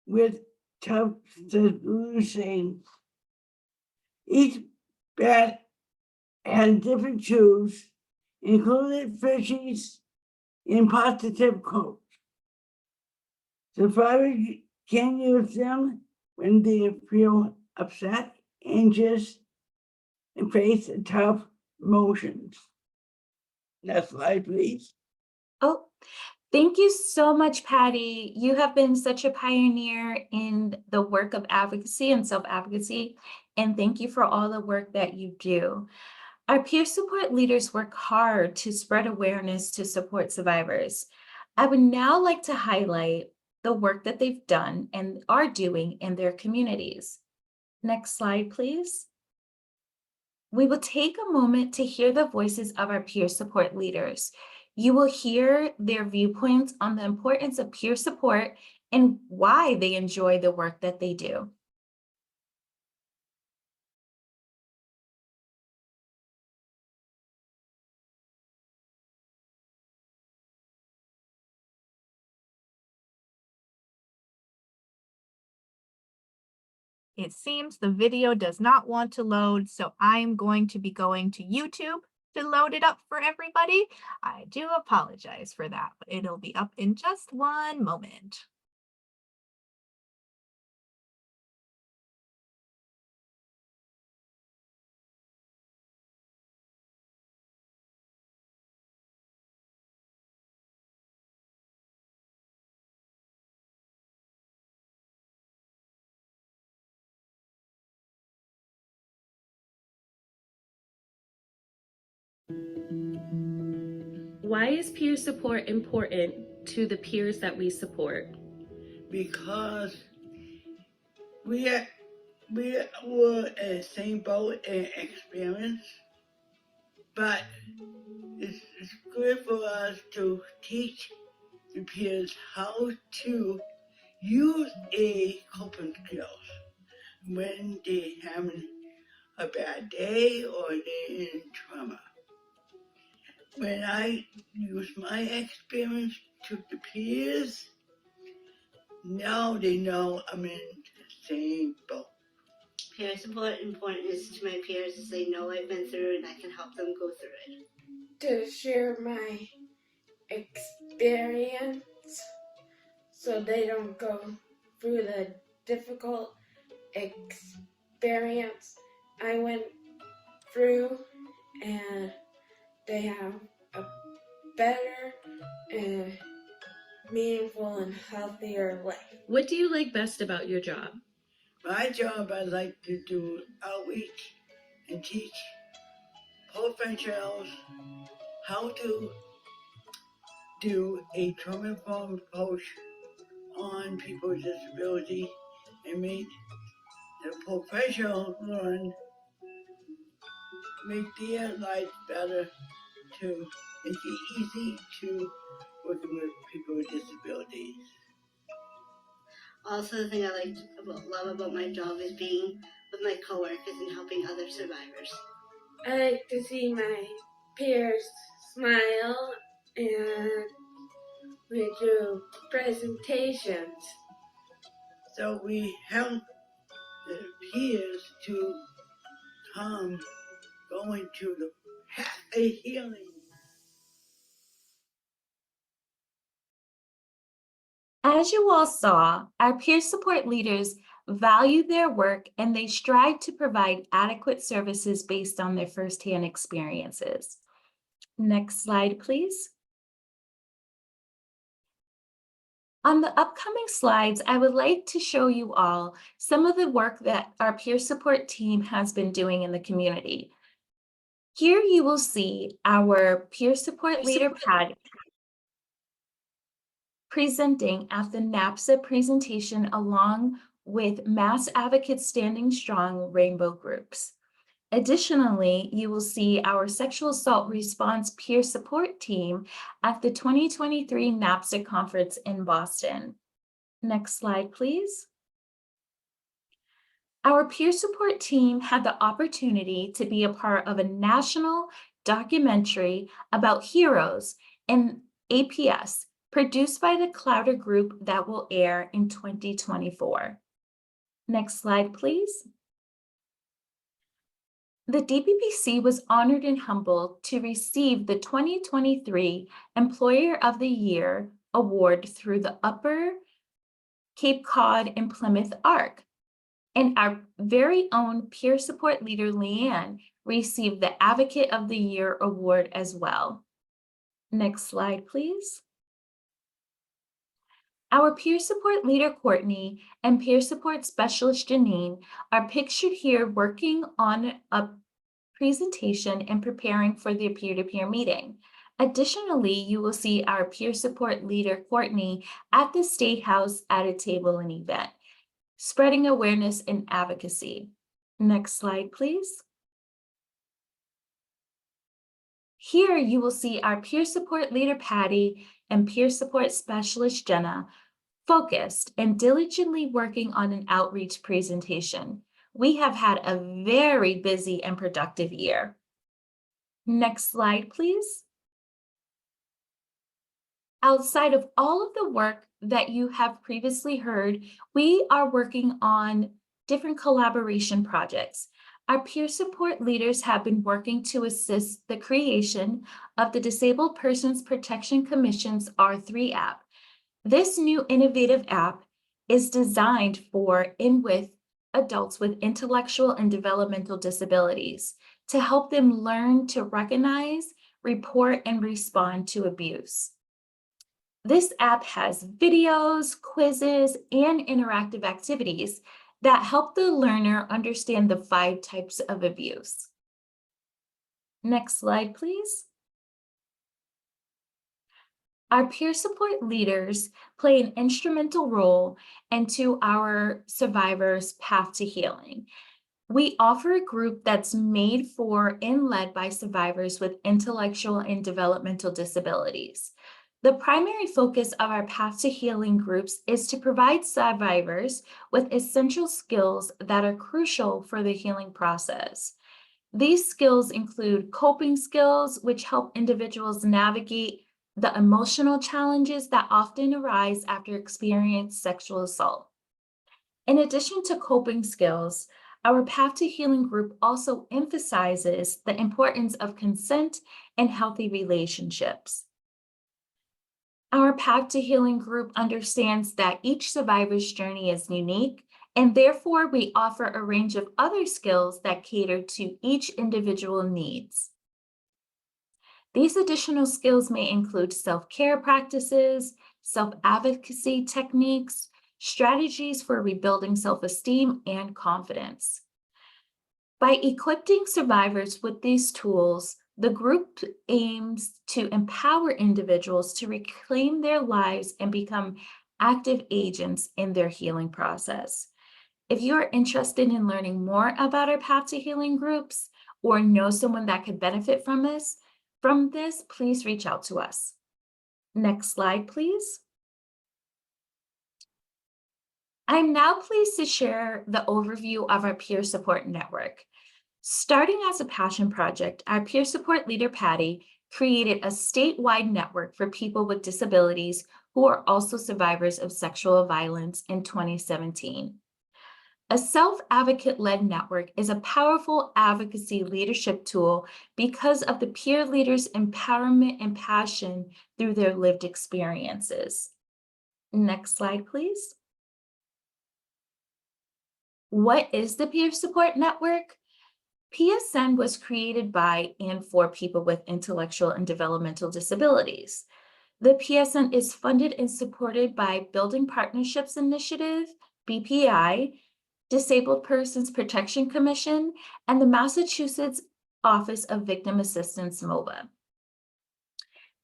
with tough situations. Each bag has different tools, including fishies and positive quotes. Survivors can use them when they feel upset, anxious, and face tough emotions. Next slide, please. Oh, thank you so much, Patty. You have been such a pioneer in the work of advocacy and self-advocacy, and thank you for all the work that you do. Our peer support leaders work hard to spread awareness to support survivors. I would now like to highlight the work that they've done and are doing in their communities. Next slide, please. We will take a moment to hear the voices of our peer support leaders. You will hear their viewpoints on the importance of peer support and why they enjoy the work that they do. It seems the video does not want to load, so I'm going to be going to YouTube to load it up for everybody. I do apologize for that, but it'll be up in just one moment. Why is peer support important to the peers that we support? Because we were in the same boat and experience, but it's good for us to teach the peers how to use a coping skills when they having a bad day or they're in trauma. When I use my experience to the peers, now they know I'm in the same boat. Peer support importance to my peers is they know I've been through and I can help them go through it. To share my experience so they don't go through the difficult experience I went through, and they have a better and meaningful and and healthier way. What do you like best about your job? My job, I like to do outreach and teach professionals how to do a trauma-informed approach on people with disability and make the professional learn, make their life better, to make it easy to working with people with disabilities. Also, the thing I love about my job is being with my coworkers and helping other survivors. I like to see my peers smile, and we do presentations. So we help the peers to go into the path of healing. As you all saw, our peer support leaders value their work and they strive to provide adequate services based on their firsthand experiences. Next slide, please. On the upcoming slides, I would like to show you all some of the work that our peer support team has been doing in the community. Here you will see our peer support leader, Patty, presenting at the NAPSA presentation along with Mass Advocates Standing Strong Rainbow Groups. Additionally, you will see our sexual assault response peer support team at the 2023 NAPSA conference in Boston. Next slide, please. Our peer support team had the opportunity to be a part of a national documentary about heroes in APS, produced by the Clowder Group that will air in 2024. Next slide, please. The DPPC was honored and humbled to receive the 2023 Employer of the Year award through the Upper Cape Cod and Plymouth ARC. And our very own peer support leader, Leanne, received the Advocate of the Year award as well. Next slide, please. Our peer support leader, Courtney, and peer support specialist, Janine, are pictured here working on a presentation and preparing for the peer-to-peer meeting. Additionally, you will see our peer support leader, Courtney, at the State House at a table and event, spreading awareness and advocacy. Next slide, please. Here you will see our peer support leader, Patty, and peer support specialist, Jenna, focused and diligently working on an outreach presentation. We have had a very busy and productive year. Next slide, please. Outside of all of the work that you have previously heard, we are working on different collaboration projects. Our peer support leaders have been working to assist the creation of the Disabled Persons Protection Commission's R3 app. This new innovative app is designed for and with adults with intellectual and developmental disabilities to help them learn to recognize, report, and respond to abuse. This app has videos, quizzes, and interactive activities that help the learner understand the 5 types of abuse. Next slide, please. Our peer support leaders play an instrumental role into our survivors' path to healing. We offer a group that's made for and led by survivors with intellectual and developmental disabilities. The primary focus of our Path to Healing groups is to provide survivors with essential skills that are crucial for the healing process. These skills include coping skills, which help individuals navigate the emotional challenges that often arise after experiencing sexual assault. In addition to coping skills, our Path to Healing group also emphasizes the importance of consent and healthy relationships. Our Path to Healing group understands that each survivor's journey is unique, and therefore we offer a range of other skills that cater to each individual needs. These additional skills may include self-care practices, self-advocacy techniques, strategies for rebuilding self-esteem and confidence. By equipping survivors with these tools, the group aims to empower individuals to reclaim their lives and become active agents in their healing process. If you are interested in learning more about our Path to Healing groups or know someone that could benefit from this, please reach out to us. Next slide, please. I'm now pleased to share the overview of our peer support network. Starting as a passion project, our peer support leader, Patty, created a statewide network for people with disabilities who are also survivors of sexual violence in 2017. A self-advocate-led network is a powerful advocacy leadership tool because of the peer leaders' empowerment and passion through their lived experiences. Next slide, please. What is the Peer Support Network? PSN was created by and for people with intellectual and developmental disabilities. The PSN is funded and supported by Building Partnerships Initiative, BPI, Disabled Persons Protection Commission, and the Massachusetts Office of Victim Assistance, MOVA.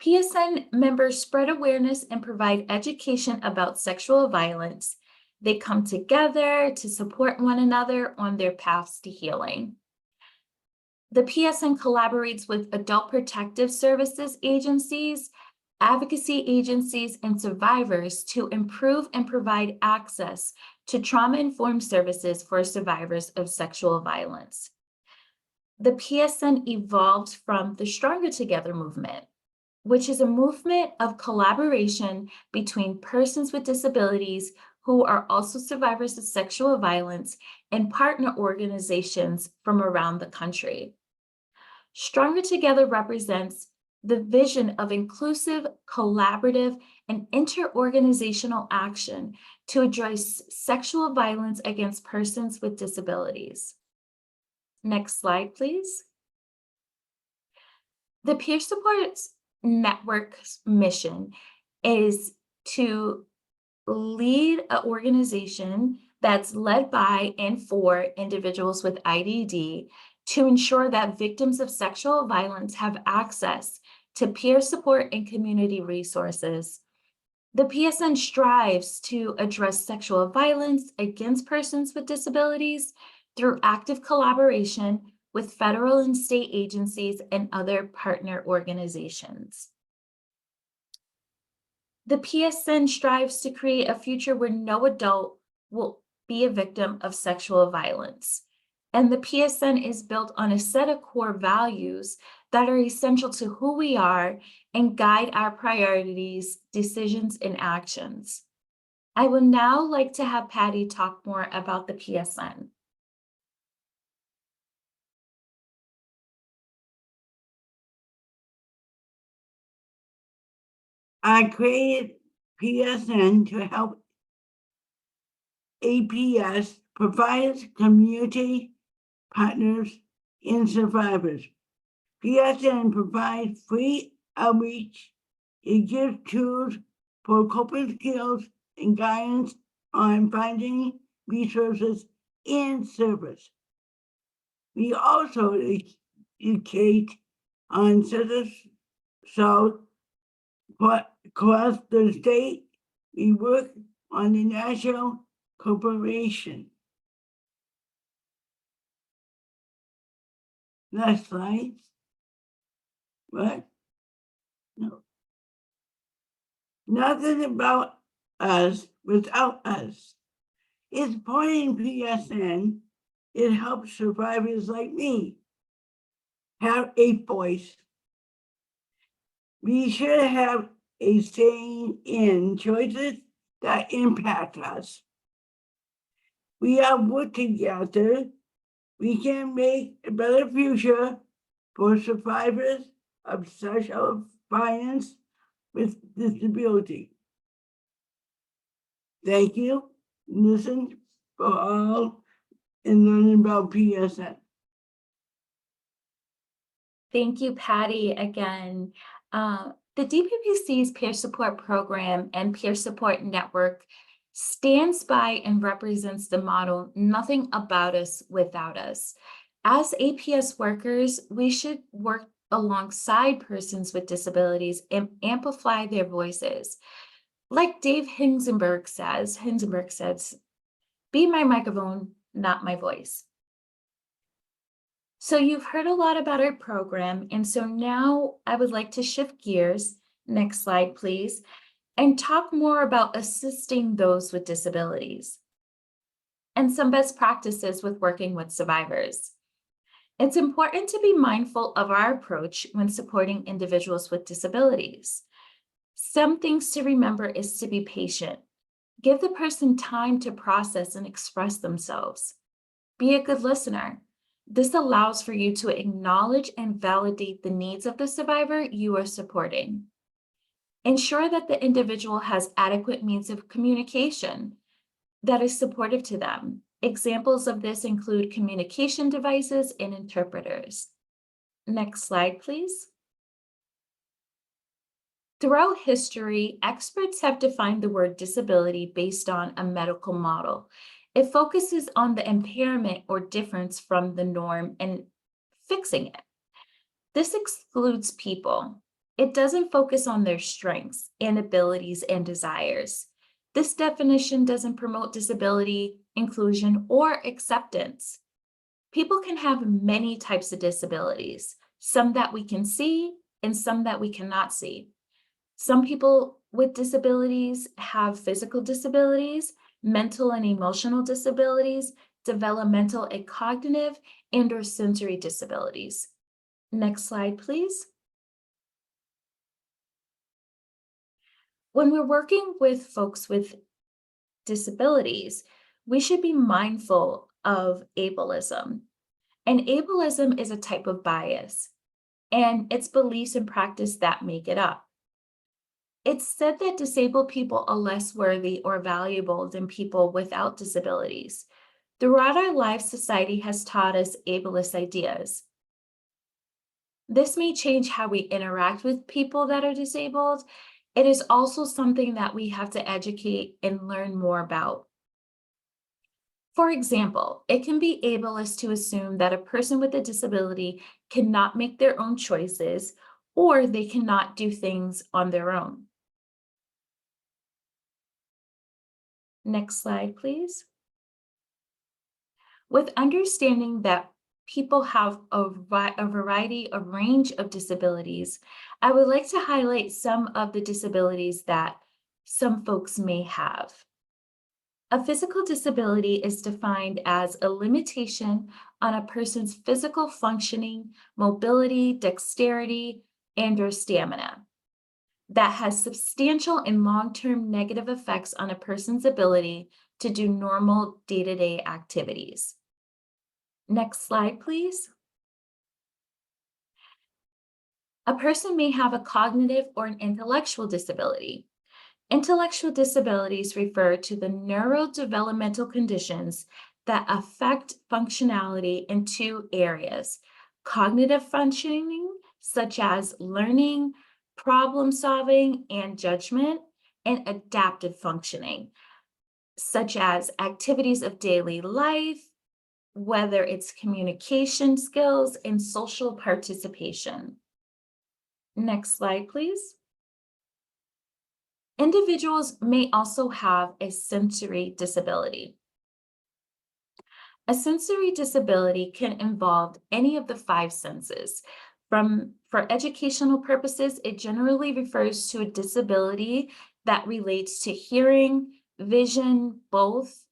PSN members spread awareness and provide education about sexual violence. They come together to support one another on their paths to healing. The PSN collaborates with adult protective services agencies, advocacy agencies, and survivors to improve and provide access to trauma-informed services for survivors of sexual violence. The PSN evolved from the Stronger Together movement, which is a movement of collaboration between persons with disabilities who are also survivors of sexual violence and partner organizations from around the country. Stronger Together represents the vision of inclusive, collaborative, and interorganizational action to address sexual violence against persons with disabilities. Next slide, please. The Peer Support Network's mission is to lead an organization that's led by and for individuals with IDD to ensure that victims of sexual violence have access to peer support and community resources. The PSN strives to address sexual violence against persons with disabilities through active collaboration with federal and state agencies and other partner organizations. The PSN strives to create a future where no adult will be a victim of sexual violence. And the PSN is built on a set of core values that are essential to who we are and guide our priorities, decisions, and actions. I would now like to have Patty talk more about the PSN. I created PSN to help APS providers, community partners, and survivors. PSN provides free outreach. It gives tools for coping skills and guidance on finding resources and service. We also educate on such so across the state. We work on the national corporation. Next slide. What? No. Nothing about us without us. It's supporting PSN. It helps survivors like me have a voice. We should have a say in choices that impact us. We have worked together. We can make a better future for survivors of sexual violence with disability. Thank you. Listen for all and learning about PSN. Thank you, Patty, again. The DPPC's peer support program and peer support network stands by and represents the motto, nothing about us without us. As APS workers, we should work alongside persons with disabilities and amplify their voices. Like Dave Hinsenberg says, be my microphone, not my voice. So you've heard a lot about our program, and so now I would like to shift gears, next slide please, and talk more about assisting those with disabilities and some best practices with working with survivors. It's important to be mindful of our approach when supporting individuals with disabilities. Some things to remember is to be patient. Give the person time to process and express themselves. Be a good listener. This allows for you to acknowledge and validate the needs of the survivor you are supporting. Ensure that the individual has adequate means of communication that is supportive to them. Examples of this include communication devices and interpreters. Next slide, please. Throughout history, experts have defined the word disability based on a medical model. It focuses on the impairment or difference from the norm and fixing it. This excludes people. It doesn't focus on their strengths, inabilities, and desires. This definition doesn't promote disability, inclusion, or acceptance. People can have many types of disabilities, some that we can see and some that we cannot see. Some people with disabilities have physical disabilities, mental and emotional disabilities, developmental and cognitive, and/or sensory disabilities. Next slide, please. When we're working with folks with disabilities, we should be mindful of ableism. And ableism is a type of bias, and it's beliefs and practice that make it up. It's said that disabled people are less worthy or valuable than people without disabilities. Throughout our lives, society has taught us ableist ideas. This may change how we interact with people that are disabled. It is also something that we have to educate and learn more about. For example, it can be ableist to assume that a person with a disability cannot make their own choices or they cannot do things on their own. Next slide, please. With understanding that people have a variety, a range of disabilities, I would like to highlight some of the disabilities that some folks may have. A physical disability is defined as a limitation on a person's physical functioning, mobility, dexterity, and/or stamina that has substantial and long-term negative effects on a person's ability to do normal day-to-day activities. Next slide, please. A person may have a cognitive or an intellectual disability. Intellectual disabilities refer to the neurodevelopmental conditions that affect functionality in two areas: cognitive functioning, such as learning, problem solving, and judgment, and adaptive functioning, such as activities of daily life, whether it's communication skills and social participation. Next slide, please. Individuals may also have a sensory disability. A sensory disability can involve any of the five senses. For educational purposes, it generally refers to a disability that relates to hearing, vision, both.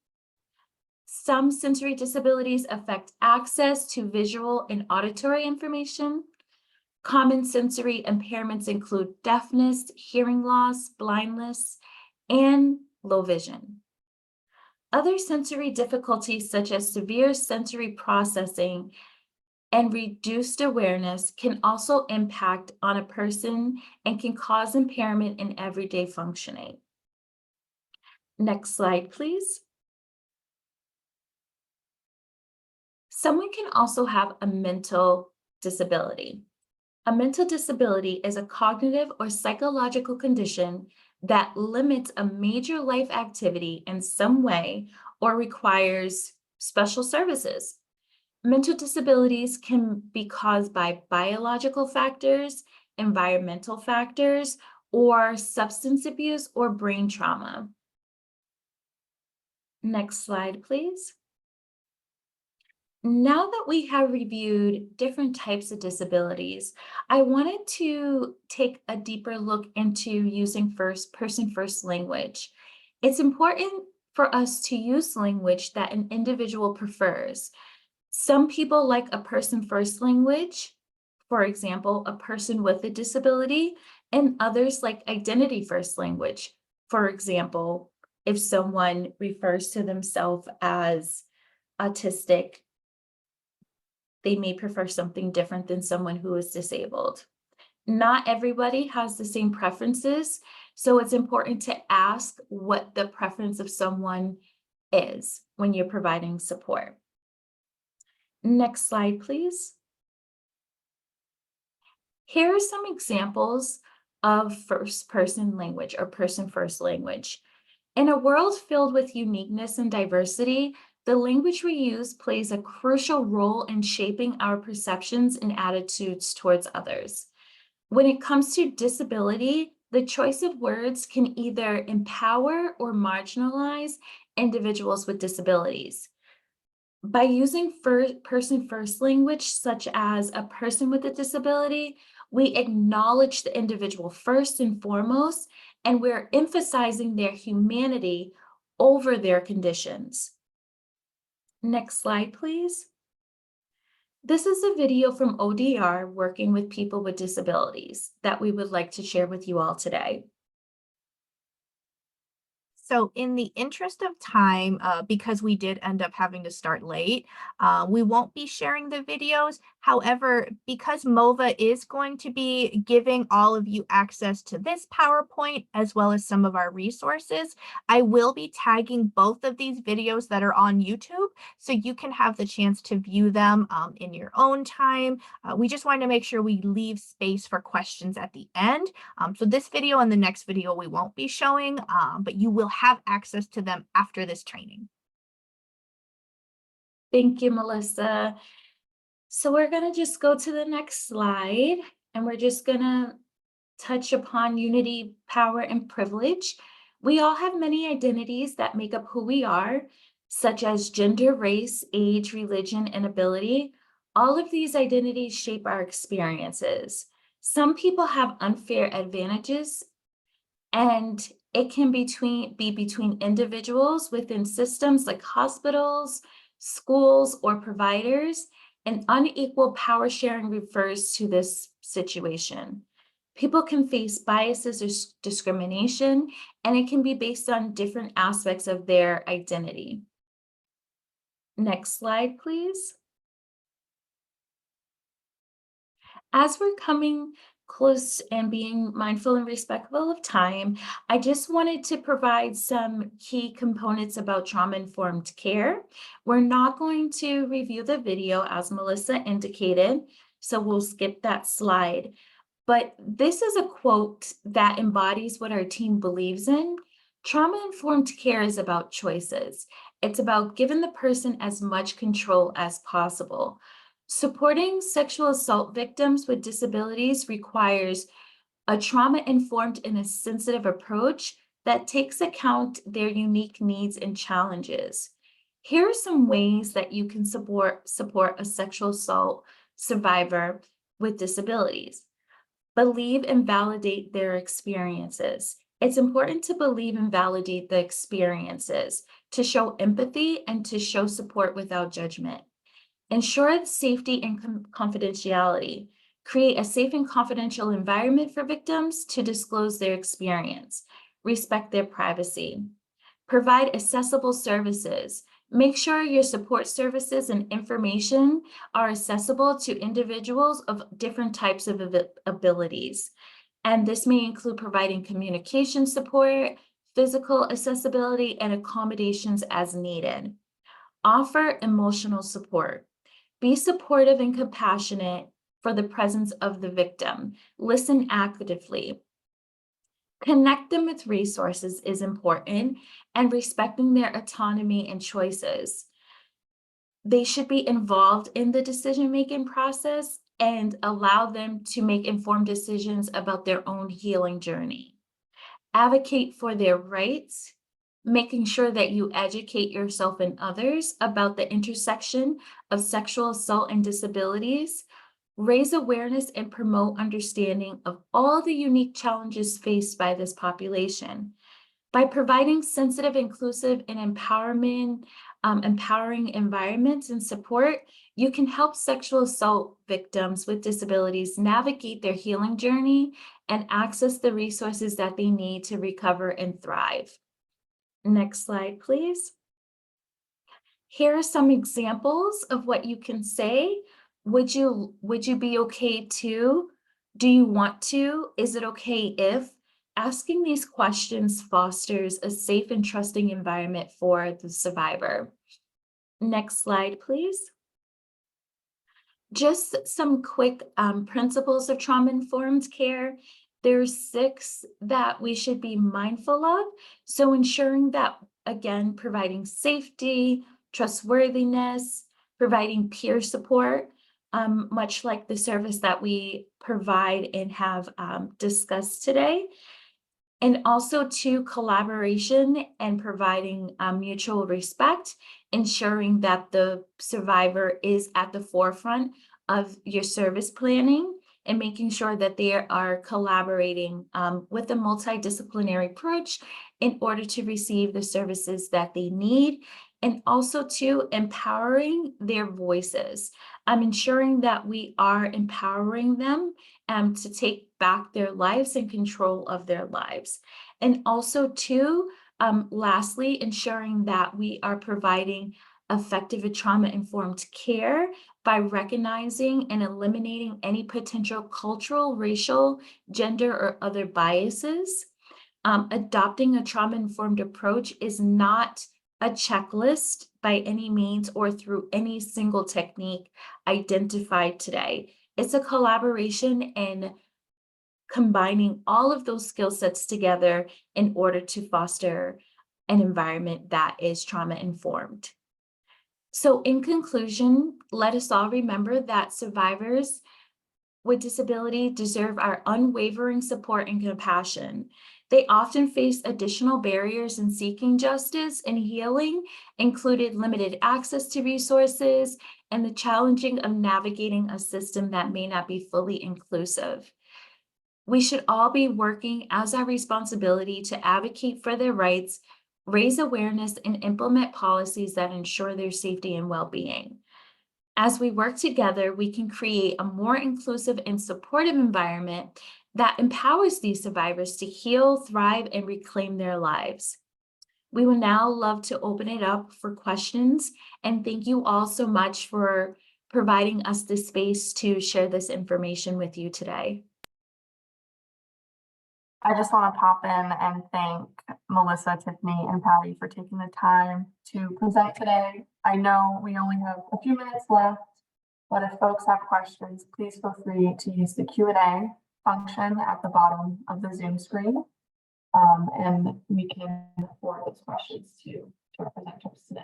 Some sensory disabilities affect access to visual and auditory information. Common sensory impairments include deafness, hearing loss, blindness, and low vision. Other sensory difficulties, such as severe sensory processing and reduced awareness, can also impact on a person and can cause impairment in everyday functioning. Next slide, please. Someone can also have a mental disability. A mental disability is a cognitive or psychological condition that limits a major life activity in some way or requires special services. Mental disabilities can be caused by biological factors, environmental factors, or substance abuse or brain trauma. Next slide, please. Now that we have reviewed different types of disabilities, I wanted to take a deeper look into using person-first language. It's important for us to use language that an individual prefers. Some people like a person-first language, for example, a person with a disability, and others like identity-first language. For example, if someone refers to themselves as autistic, they may prefer something different than someone who is disabled. Not everybody has the same preferences, so it's important to ask what the preference of someone is when you're providing support. Next slide, please. Here are some examples of first-person language or person-first language. In a world filled with uniqueness and diversity, the language we use plays a crucial role in shaping our perceptions and attitudes towards others. When it comes to disability, the choice of words can either empower or marginalize individuals with disabilities. By using person-first language, such as a person with a disability, we acknowledge the individual first and foremost, and we're emphasizing their humanity over their conditions. Next slide, please. This is a video from ODR working with people with disabilities that we would like to share with you all today. So in the interest of time, because we did end up having to start late, we won't be sharing the videos. However, because MOVA is going to be giving all of you access to this PowerPoint as well as some of our resources, I will be tagging both of these videos that are on YouTube so you can have the chance to view them in your own time. We just wanted to make sure we leave space for questions at the end. So this video and the next video we won't be showing, but you will have access to them after this training. Thank you, Melissa. So we're going to just go to the next slide, and we're just going to touch upon unity, power, and privilege. We all have many identities that make up who we are, such as gender, race, age, religion, and ability. All of these identities shape our experiences. Some people have unfair advantages, and it can be between individuals within systems like hospitals, schools, or providers, and unequal power sharing refers to this situation. People can face biases or discrimination, and it can be based on different aspects of their identity. Next slide, please. As we're coming close and being mindful and respectful of time, I just wanted to provide some key components about trauma-informed care. We're not going to review the video as Melissa indicated, so we'll skip that slide. But this is a quote that embodies what our team believes in. Trauma-informed care is about choices. It's about giving the person as much control as possible. Supporting sexual assault victims with disabilities requires a trauma-informed and a sensitive approach that takes account their unique needs and challenges. Here are some ways that you can support a sexual assault survivor with disabilities. Believe and validate their experiences. It's important to believe and validate the experiences, to show empathy and to show support without judgment. Ensure safety and confidentiality. Create a safe and confidential environment for victims to disclose their experience. Respect their privacy. Provide accessible services. Make sure your support services and information are accessible to individuals of different types of abilities. And this may include providing communication support, physical accessibility, and accommodations as needed. Offer emotional support. Be supportive and compassionate for the presence of the victim. Listen actively. Connect them with resources is important, and respecting their autonomy and choices. They should be involved in the decision-making process and allow them to make informed decisions about their own healing journey. Advocate for their rights, making sure that you educate yourself and others about the intersection of sexual assault and disabilities. Raise awareness and promote understanding of all the unique challenges faced by this population. By providing sensitive, inclusive, and empowering environments and support, you can help sexual assault victims with disabilities navigate their healing journey and access the resources that they need to recover and thrive. Next slide, please. Here are some examples of what you can say. Would you be okay to? Do you want to? Is it okay if? Asking these questions fosters a safe and trusting environment for the survivor. Next slide, please. Just some quick principles of trauma-informed care. There's 6 that we should be mindful of. So ensuring that, again, providing safety, trustworthiness, providing peer support, much like the service that we provide and have discussed today. And also to collaboration and providing mutual respect, ensuring that the survivor is at the forefront of your service planning and making sure that they are collaborating with a multidisciplinary approach in order to receive the services that they need, and also to empowering their voices. Ensuring that we are empowering them to take back their lives and control of their lives. And also to, lastly, ensuring that we are providing effective and trauma-informed care by recognizing and eliminating any potential cultural, racial, gender, or other biases. Adopting a trauma-informed approach is not a checklist by any means or through any single technique identified today. It's a collaboration and combining all of those skill sets together in order to foster an environment that is trauma-informed. So in conclusion, let us all remember that survivors with disability deserve our unwavering support and compassion. They often face additional barriers in seeking justice and healing, including limited access to resources and the challenging of navigating a system that may not be fully inclusive. We should all be working as our responsibility to advocate for their rights, raise awareness, and implement policies that ensure their safety and well-being. As we work together, we can create a more inclusive and supportive environment that empowers these survivors to heal, thrive, and reclaim their lives. We will now love to open it up for questions, and thank you all so much for providing us the space to share this information with you today. I just want to pop in and thank Melissa, Tiffany, and Patty for taking the time to present today. I know we only have a few minutes left, but if folks have questions, please feel free to use the Q&A function at the bottom of the Zoom screen, and we can forward those questions to our presenters today.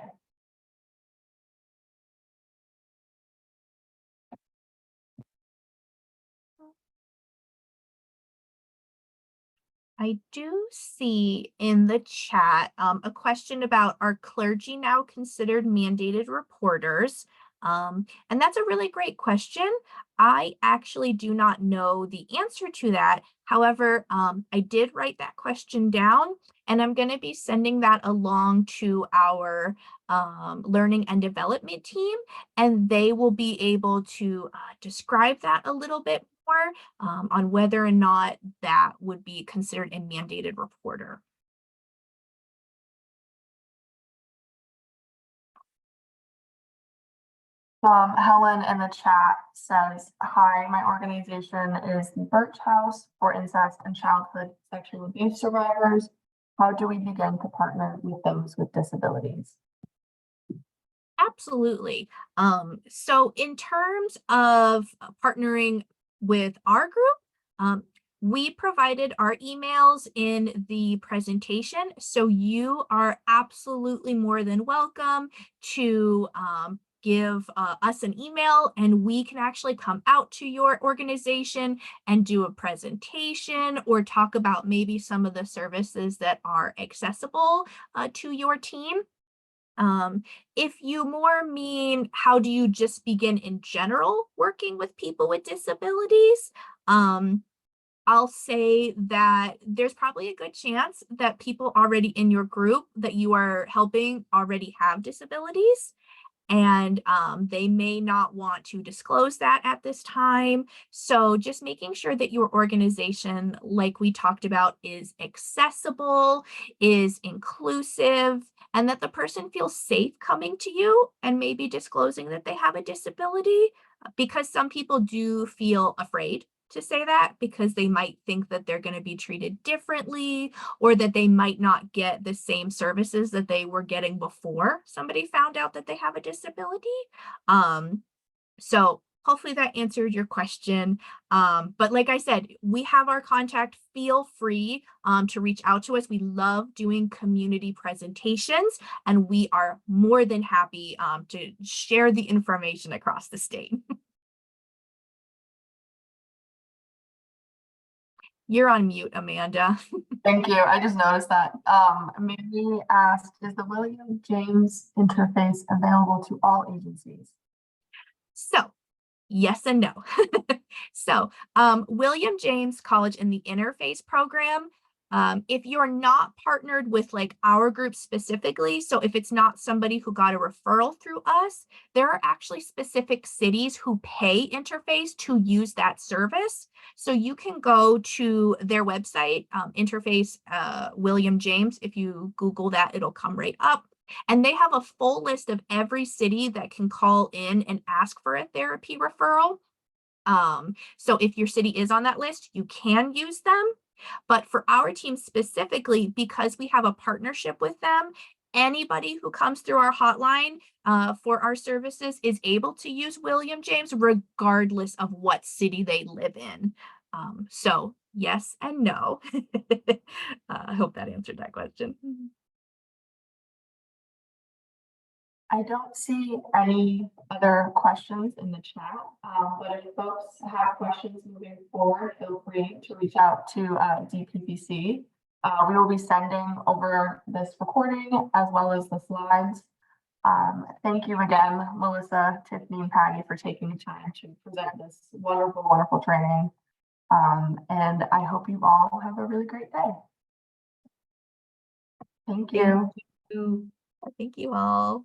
I do see in the chat a question about, are clergy now considered mandated reporters? And that's a really great question. I actually do not know the answer to that. However, I did write that question down, and I'm going to be sending that along to our learning and development team, and they will be able to describe that a little bit more on whether or not that would be considered a mandated reporter. Helen in the chat says, hi, my organization is the Birch House for Incest and Childhood Sexual Abuse Survivors. How do we begin to partner with those with disabilities? Absolutely. So in terms of partnering with our group, we provided our emails in the presentation, so you are absolutely more than welcome to give us an email, and we can actually come out to your organization and do a presentation or talk about maybe some of the services that are accessible to your team. If you more mean how do you just begin in general working with people with disabilities, I'll say that there's probably a good chance that people already in your group that you are helping already have disabilities, and they may not want to disclose that at this time. So just making sure that your organization, like we talked about, is accessible, is inclusive, and that the person feels safe coming to you and maybe disclosing that they have a disability, because some people do feel afraid to say that because they might think that they're going to be treated differently, or that they might not get the same services that they were getting before somebody found out that they have a disability. So hopefully that answered your question. But like I said, we have our contact. Feel free to reach out to us. We love doing community presentations, and we are more than happy to share the information across the state. You're on mute, Amanda. Thank you. I just noticed that. Mary asked, is the William James interface available to all agencies? So, yes and no. So, William James College in the Interface program, if you're not partnered with like our group specifically, so if it's not somebody who got a referral through us, there are actually specific cities who pay Interface to use that service. So you can go to their website, Interface William James. If you Google that, it'll come right up. And they have a full list of every city that can call in and ask for a therapy referral. So if your city is on that list, you can use them. But for our team specifically, because we have a partnership with them, anybody who comes through our hotline for our services is able to use William James regardless of what city they live in. So yes and no. I hope that answered that question. I don't see any other questions in the chat, but if folks have questions moving forward, feel free to reach out to DPPC. We will be sending over this recording as well as the slides. Thank you again, Melissa, Tiffany, and Patty, for taking the time to present this wonderful, wonderful training. And I hope you all have a really great day. Thank you. Thank you all.